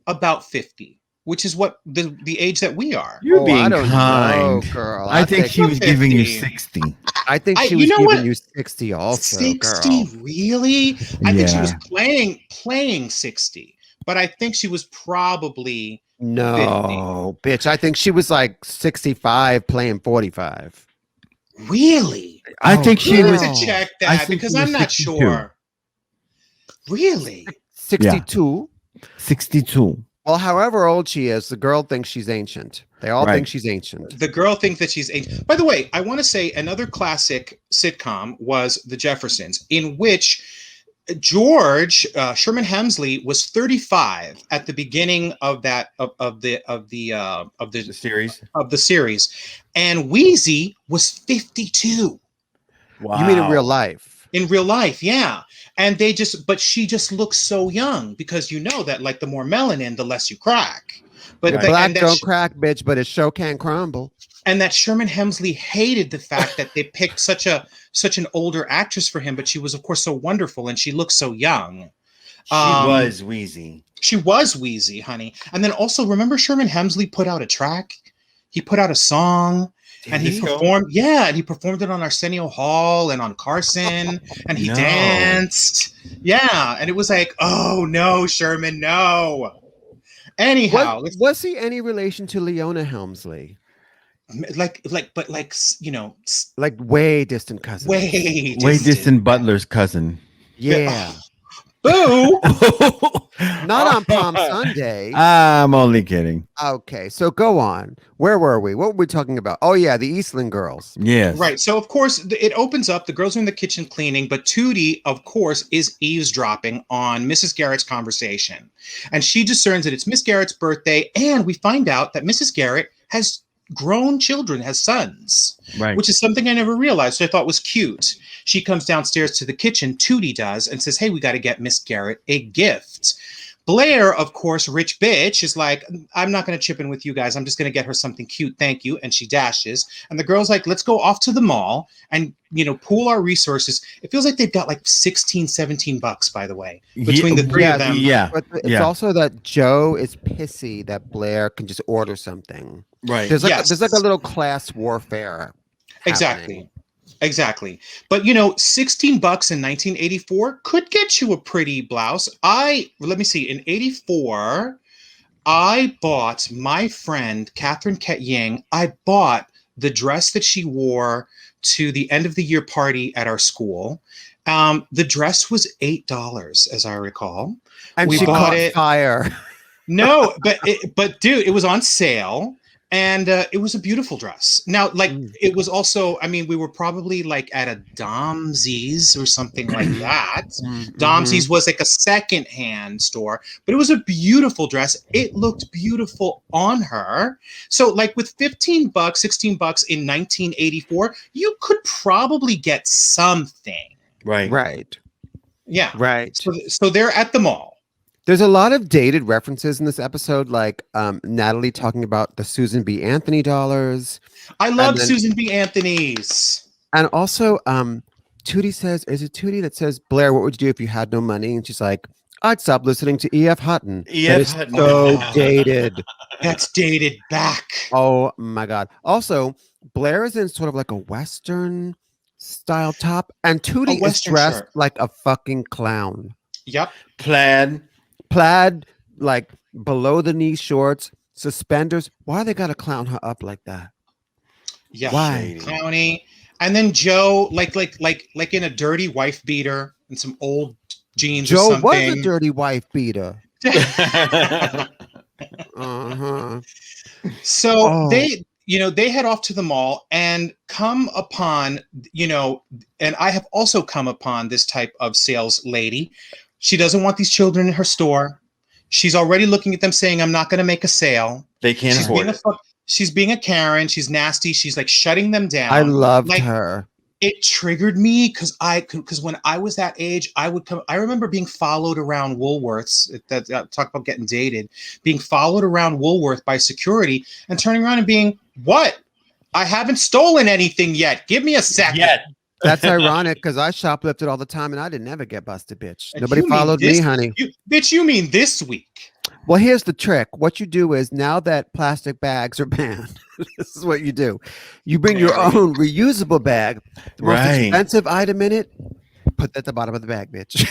B: about 50, which is what the age that we are.
D: You're
C: I
D: being
C: don't
D: kind.
C: know, girl.
D: I think she was giving you
B: 50.
D: 60.
C: I think she
B: you
C: was
B: know
C: giving
B: what?
C: you 60 also,
B: 60,
C: girl.
B: really? I think she was
D: Yeah.
B: playing 60, but I think she was probably 50.
C: No, bitch. I think she was like 65 playing 45.
B: Really?
D: I
C: Oh,
D: think she
B: We need
D: was.
B: to
C: girl.
B: check
D: I
B: that
D: think
B: because
D: she was
B: I'm not
D: 62.
B: sure. Really?
C: 62.
D: 62.
C: Well, however old she is, the girl thinks she's ancient. They all
D: Right.
C: think she's ancient.
B: The girl thinks that she's ancient. By the way, I want to say another classic sitcom was The Jeffersons, in which George Sherman Hemsley was 35 at the beginning of that of the
D: series.
B: of the series, and Wheezy was 52
D: Wow.
C: You mean in real life?
B: in real life. Yeah, and but she just looks so young because you know that like the more melanin, the less you crack. But
C: Your
B: the,
C: black
B: and that
C: don't crack, bitch, but it show can't crumble.
B: and that Sherman Hemsley hated the fact that they picked such an older actress for him, but she was of course so wonderful and she looked so young.
D: She was Wheezy.
B: She was Wheezy, honey. And then also remember Sherman Hemsley put out a track. He put out a song and he performed. Yeah, and he performed it on Arsenio Hall and on Carson, and he
D: No.
B: danced. Yeah, and it was like, oh no, Sherman, no. Anyhow,
C: Was he any relation to Leona Helmsley?
B: but you know,
C: Like way distant cousins.
B: way
D: distant Butler's cousin.
C: Yeah.
B: Boo.
C: Not on Palm Sunday.
D: I'm only kidding.
C: Okay, so go on. Where were we? What were we talking about? Oh yeah, the Eastland Girls.
D: Yes.
B: Right. So of course it opens up. The girls are in the kitchen cleaning, but Tootie, of course, is eavesdropping on Mrs. Garrett's conversation, and she discerns that it's Miss Garrett's birthday, and we find out that Mrs. Garrett has grown children, has sons,
D: Right.
B: which is something I never realized. So I thought was cute. She comes downstairs to the kitchen, Tootie does, and says, hey, we got to get Miss Garrett a gift. Blair, of course, rich bitch, is like, I'm not going to chip in with you guys. I'm just going to get her something cute. Thank you. And she dashes. And the girl's like, let's go off to the mall and, pool our resources. It feels like they've got like 16, 17 bucks, by the way, between the three of them.
D: Yeah.
C: But it's also that Joe is pissy that Blair can just order something.
D: Right.
C: There's like a little class warfare. happening.
B: Exactly. But 16 bucks in 1984 could get you a pretty blouse. Let me see. In 84, I bought my friend Catherine Ket Ying. I bought the dress that she wore to the end of the year party at our school. The dress was $8, as I recall.
C: And
B: we
C: she
B: bought
C: caught
B: it.
C: fire.
B: No, but dude, it was on sale. And it was a beautiful dress. Now, it was also, we were probably like at a Domsey's or something like that. Domsey's was like a secondhand store, but it was a beautiful dress. It looked beautiful on her. So like with 15 bucks, 16 bucks in 1984, you could probably get something.
D: Right.
B: Yeah.
C: Right.
B: So they're at the mall.
C: There's a lot of dated references in this episode, like Natalie talking about the Susan B. Anthony dollars.
B: I love Susan B. Anthony's.
C: And also, Tootie says, is it Tootie that says, Blair, what would you do if you had no money? And she's like, I'd stop listening to E.F. Hutton. That is
D: Hutton.
C: so dated.
B: That's dated back.
C: Oh my God. Also, Blair is in sort of like a Western style top, and Tootie is dressed like a fucking clown.
B: Yep.
C: Plaid, like below the knee shorts, suspenders. Why they gotta clown her up like that?
B: Yeah,
C: why?
B: Clowny. And then Joe, like in a dirty wife beater and some old jeans.
C: Joe
B: or something.
C: was a dirty wife beater.
B: So they head off to the mall and come upon, and I have also come upon this type of sales lady. She doesn't want these children in her store. She's already looking at them saying, I'm not going to make a sale.
D: They can't afford it.
B: She's being a Karen. She's nasty. She's like shutting them down.
C: I loved her.
B: It triggered me because when I was that age, I remember being followed around Woolworths. Talk about getting dated. Being followed around Woolworth by security and turning around and being, what? I haven't stolen anything yet. Give me a second.
C: That's ironic because I shoplifted all the time and I didn't ever get busted, bitch.
B: And
C: Nobody
B: you mean
C: followed me,
B: this-
C: honey.
B: Bitch, you mean this week?
C: Well, here's the trick. What you do is now that plastic bags are banned, this is what you do. You bring your own reusable bag, the most
D: Right.
C: expensive item in it, put that at the bottom of the bag, bitch.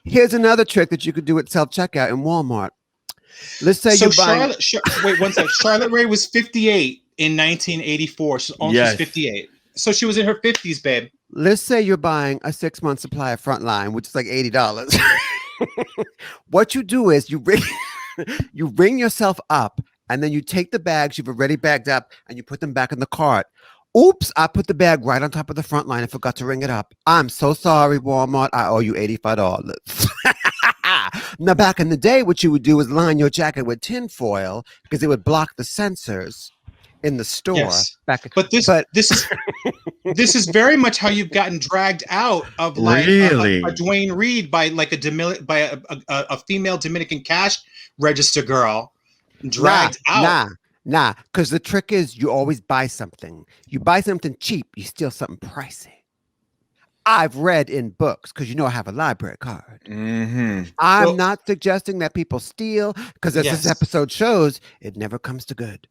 C: Here's another trick that you could do at self-checkout in Walmart. Let's say
B: So
C: you're buying.
B: wait one second. Charlotte Ray was 58 in 1984. She's 58. So she was in her 50s, babe.
C: Let's say you're buying a 6-month supply of Frontline, which is like $80. What you do is you ring yourself up, and then you take the bags you've already bagged up, and you put them back in the cart. Oops, I put the bag right on top of the Frontline and forgot to ring it up. I'm so sorry, Walmart. I owe you $85. Now, back in the day, what you would do is line your jacket with tin foil because it would block the sensors in the store.
B: Yes. But this is very much how you've gotten dragged out of like
D: Really?
B: a Dwayne Reed by like a female Dominican cash register girl dragged out.
C: Nah, because the trick is you always buy something. You buy something cheap, you steal something pricey. I've read in books because I have a library card.
D: Mm-hmm.
C: I'm not suggesting that people steal because as this
B: Yes.
C: episode shows, it never comes to good.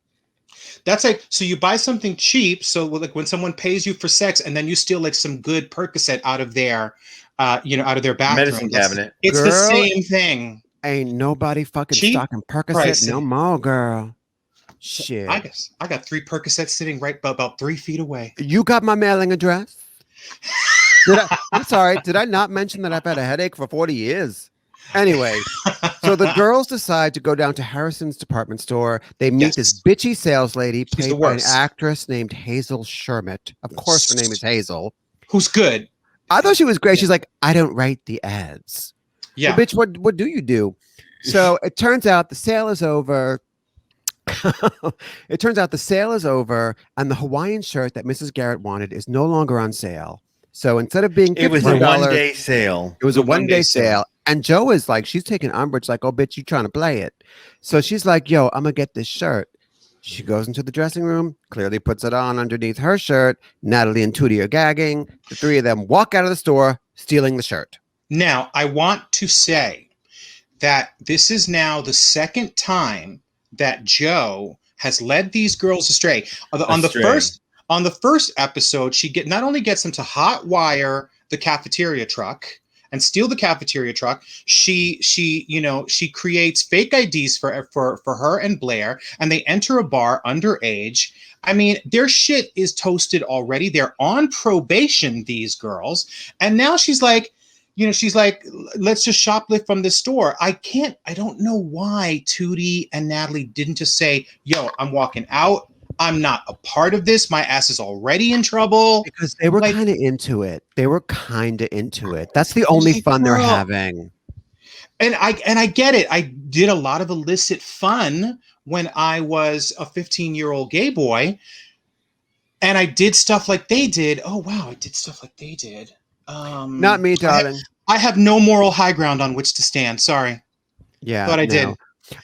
B: That's like, so you buy something cheap. So like when someone pays you for sex and then you steal like some good Percocet out of their, out of their bathroom.
D: Medicine cabinet.
B: It's the
C: Girl,
B: same thing.
C: Ain't nobody fucking
B: Cheap,
C: stocking Percocet
B: pricey.
C: no more, girl. Shit.
B: I got 3 Percocets sitting right about 3 feet away.
C: You got my mailing address? I'm sorry. Did I not mention that I've had a headache for 40 years? Anyway, so the girls decide to go down to Harrison's department store. They meet this bitchy sales lady
B: She's
C: played
B: the
C: by an
B: worst.
C: actress named Hazel Shermitt. Of course, her name is Hazel.
B: Who's good?
C: I thought she was great. She's like, I don't write the ads.
B: Yeah.
C: Well, bitch, what do you do? So it turns out the sale is over. It turns out the sale is over, and the Hawaiian shirt that Mrs. Garrett wanted is no longer on sale. So instead of being
D: It was a
C: $51,
D: one-day sale.
C: it was a
B: one-day
C: one-day
B: sale.
C: sale. And Joe is like, she's taking umbrage, like, oh, bitch, you trying to play it. So she's like, yo, I'm going to get this shirt. She goes into the dressing room, clearly puts it on underneath her shirt. Natalie and Tootie are gagging. The three of them walk out of the store, stealing the shirt.
B: Now, I want to say that this is now the second time that Joe has led these girls astray. On the first episode, she not only gets them to hot wire the cafeteria truck and steal the cafeteria truck, she creates fake IDs for her and Blair, and they enter a bar underage. I mean, their shit is toasted already. They're on probation, these girls, and now she's like, let's just shoplift from this store. I don't know why Tootie and Natalie didn't just say, yo, I'm walking out. I'm not a part of this. My ass is already in trouble.
C: Because they were kind of into it. That's the only fun they're having.
B: And I get it. I did a lot of illicit fun when I was a 15-year-old gay boy. And I did stuff like they did. Oh, wow. I did stuff like they did.
C: Not me, darling.
B: I have no moral high ground on which to stand. Sorry.
C: Yeah.
B: But I did.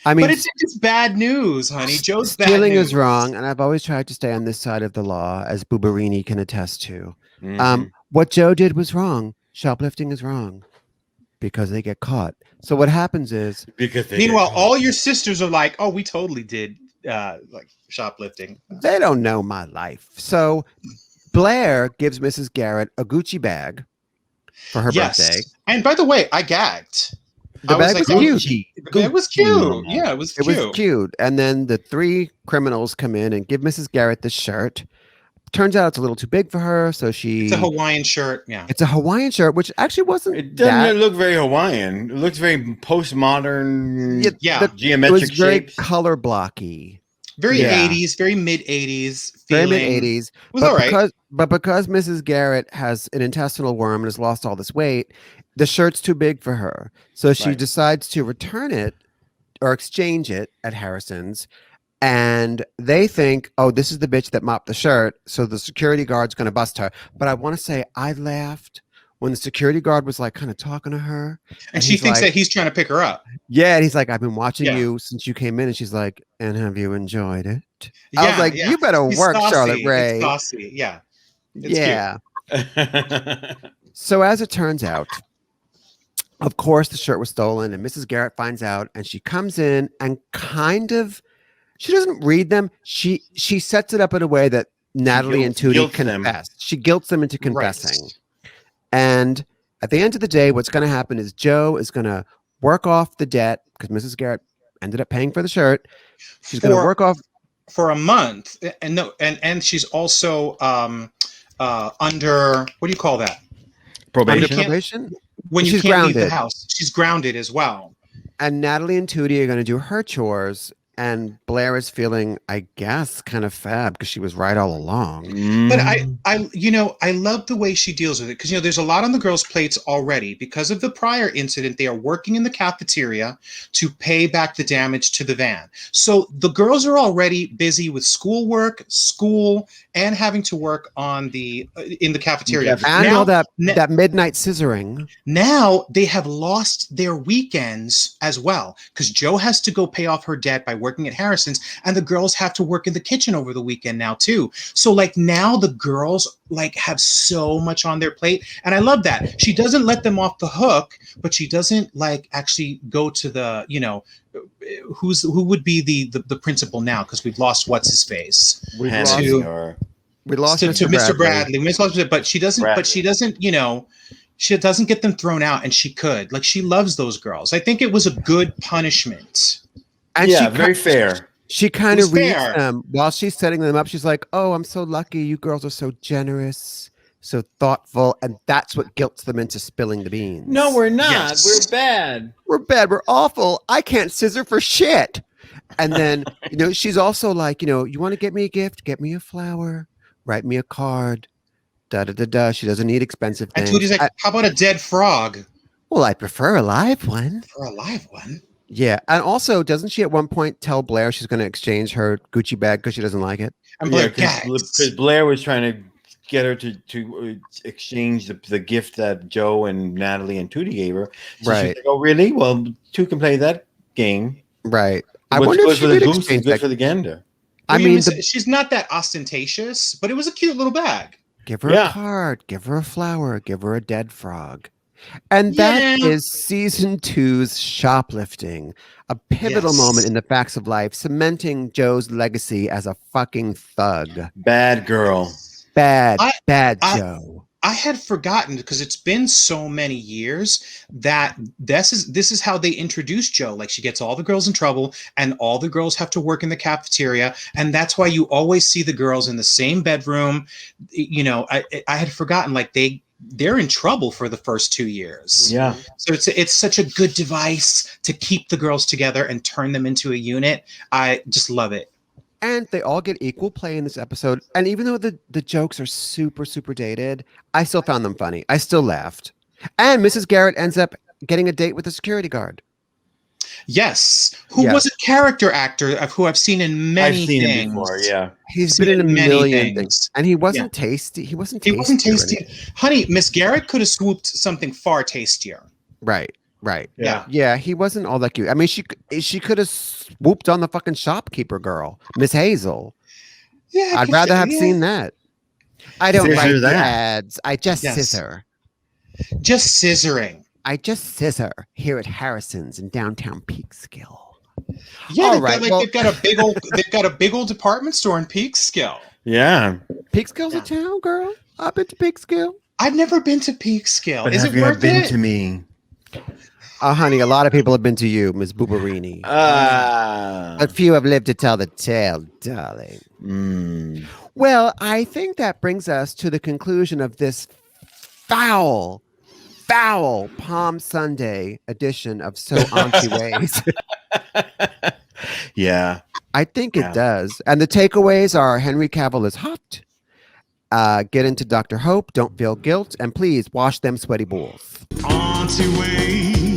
C: I mean,
B: but it's just bad news, honey. Joe's bad
C: stealing
B: news.
C: is wrong, and I've always tried to stay on this side of the law, as Bubarini can attest to. What Joe did was wrong. Shoplifting is wrong because they get caught. So what happens is,
B: meanwhile, all your sisters are like, "Oh, we totally did like shoplifting."
C: They don't know my life. So Blair gives Mrs. Garrett a Gucci bag for her birthday.
B: And by the way, I gagged.
C: The bag was cute.
B: It was cute. Yeah, it was cute.
C: It was cute. And then the three criminals come in and give Mrs. Garrett the shirt. Turns out it's a little too big for her, so it's
B: a Hawaiian shirt. Yeah,
C: it's a Hawaiian shirt, which actually wasn't.
D: It doesn't look very Hawaiian. It looks very postmodern. Geometric
C: it was very
D: shapes.
C: color blocky.
B: Very 80s, very mid 80s.
C: Very mid 80s.
B: It was all right.
C: Because Mrs. Garrett has an intestinal worm and has lost all this weight, the shirt's too big for her. So she decides to return it or exchange it at Harrison's. And they think, oh, this is the bitch that mopped the shirt. So the security guard's going to bust her. But I want to say I laughed when the security guard was like kind of talking to her.
B: And she thinks that he's trying to pick her up.
C: Yeah, and he's like, I've been watching
B: Yeah.
C: you since you came in, and she's like, and have you enjoyed it? I was
B: Yeah,
C: like,
B: yeah.
C: you better
B: He's
C: work,
B: saucy.
C: Charlotte Ray.
B: It's saucy. Yeah. It's
C: Yeah. So as it turns out, of course, the shirt was stolen, and Mrs. Garrett finds out, and she comes in and kind of, she doesn't read them. She sets it up in a way that Natalie and Tootie
D: guilts them.
C: confess. She guilts them into
B: Right.
C: confessing. And at the end of the day, what's going to happen is Joe is going to work off the debt because Mrs. Garrett ended up paying for the shirt. She's going to work off
B: for a month, and no, and she's also under, what do you call that?
C: under
D: Probation.
C: probation.
B: When you
C: She's
B: can't leave the
C: grounded.
B: house, she's grounded as well.
C: And Natalie and Tootie are going to do her chores. And Blair is feeling, I guess, kind of fab because she was right all along.
B: But I love the way she deals with it because there's a lot on the girls' plates already because of the prior incident. They are working in the cafeteria to pay back the damage to the van. So the girls are already busy with schoolwork, school, and having to work on in the cafeteria.
C: And
B: Now-
C: all that midnight scissoring.
B: Now they have lost their weekends as well because Joe has to go pay off her debt by working at Harrison's, and the girls have to work in the kitchen over the weekend now too. So now the girls have so much on their plate, and I love that. She doesn't let them off the hook, but she doesn't actually go to the who would be the principal now because we've lost what's his face.
C: We
D: Hannah
C: lost,
D: or-
C: we lost
B: to Mr.
C: Bradley.
B: Bradley. But she doesn't.
D: Bradley.
B: But she doesn't. She doesn't get them thrown out, and she could. She loves those girls. I think it was a good punishment.
C: And
D: yeah,
C: she
D: very fair.
C: She kind
B: It
C: of
B: was
C: reads
B: fair.
C: them while she's setting them up. She's like, "Oh, I'm so lucky. You girls are so generous, so thoughtful," and that's what guilts them into spilling the beans.
D: No, we're not.
B: Yes.
D: We're bad.
C: We're bad. We're awful. I can't scissor for shit. And then she's also like, you want to get me a gift? Get me a flower. Write me a card. Da da da da. She doesn't need expensive
B: And
C: things.
B: Tootie's like, "How about a dead frog
C: Well, I prefer a live one.
B: for a live one?"
C: Yeah, and also, doesn't she at one point tell Blair she's going to exchange her Gucci bag because she doesn't like it?
B: And
D: Yeah,
B: Blair
D: because
B: gags.
D: Blair was trying to get her to exchange the gift that Joe and Natalie and Tootie gave her. So
C: Right.
D: she's like, "Oh, really? Well, two can play that game.
C: Right. I
D: What's
C: wonder
D: good
C: if she
D: for the
C: did
D: goose is
C: exchange
D: good
C: that.
D: for the gander."
C: I
B: Well,
C: mean,
B: she's not that ostentatious, but it was a cute little bag.
C: give her
D: Yeah.
C: a card, give her a flower, give her a dead frog. And that
B: Yeah.
C: is season 2's Shoplifting, a pivotal
B: Yes.
C: moment in the facts of life, cementing Joe's legacy as a fucking thug.
D: Bad girl.
C: Bad
B: I-
C: Joe.
B: I had forgotten because it's been so many years that this is how they introduce Joe. She gets all the girls in trouble, and all the girls have to work in the cafeteria, and that's why you always see the girls in the same bedroom. I had forgotten they're in trouble for the first 2 years.
D: Yeah.
B: So it's such a good device to keep the girls together and turn them into a unit. I just love it.
C: And they all get equal play in this episode. And even though the jokes are super, super dated, I still found them funny. I still laughed. And Mrs. Garrett ends up getting a date with a security guard.
B: Yes, who
C: Yes.
B: was a character actor who I've seen in many
D: I've seen
B: things.
D: him before. Yeah.
C: He's
B: Seen
C: been in a
B: many
C: million
B: things.
C: things. And he wasn't tasty. He wasn't
B: He
C: tasty.
B: wasn't
C: or
B: tasty.
C: anything.
B: Honey, Miss Garrett could have swooped something far tastier.
C: Right.
B: Yeah.
C: Yeah, he wasn't all that cute. I mean, she could have swooped on the fucking shopkeeper girl, Miss Hazel.
B: Yeah.
C: I'd rather have seen that. I don't
D: Scissor
C: write the
D: that.
C: ads. I just
B: Yes.
C: scissor.
B: Just scissoring.
C: I just scissor here at Harrison's in downtown Peekskill.
B: Yeah,
C: All
B: they've
C: right,
B: got
C: well-
B: they've got a big old department store in Peekskill.
D: Yeah.
C: Peekskill's
B: Yeah.
C: a town, girl. I've been to Peekskill.
B: I've never been to Peekskill.
D: But
B: Is
D: have
B: it
D: you ever
B: worth
D: been
B: it?
D: to me?
C: Honey, a lot of people have been to you, Miss Booberini. A few have lived to tell the tale, darling.
D: Mm.
C: Well, I think that brings us to the conclusion of this foul Palm Sunday edition of So Auntieways.
D: Yeah.
C: I think
D: Yeah.
C: it does. And the takeaways are Henry Cavill is hot. Get into Dr. Hope. Don't feel guilt. And please wash them sweaty balls.
F: Auntieways.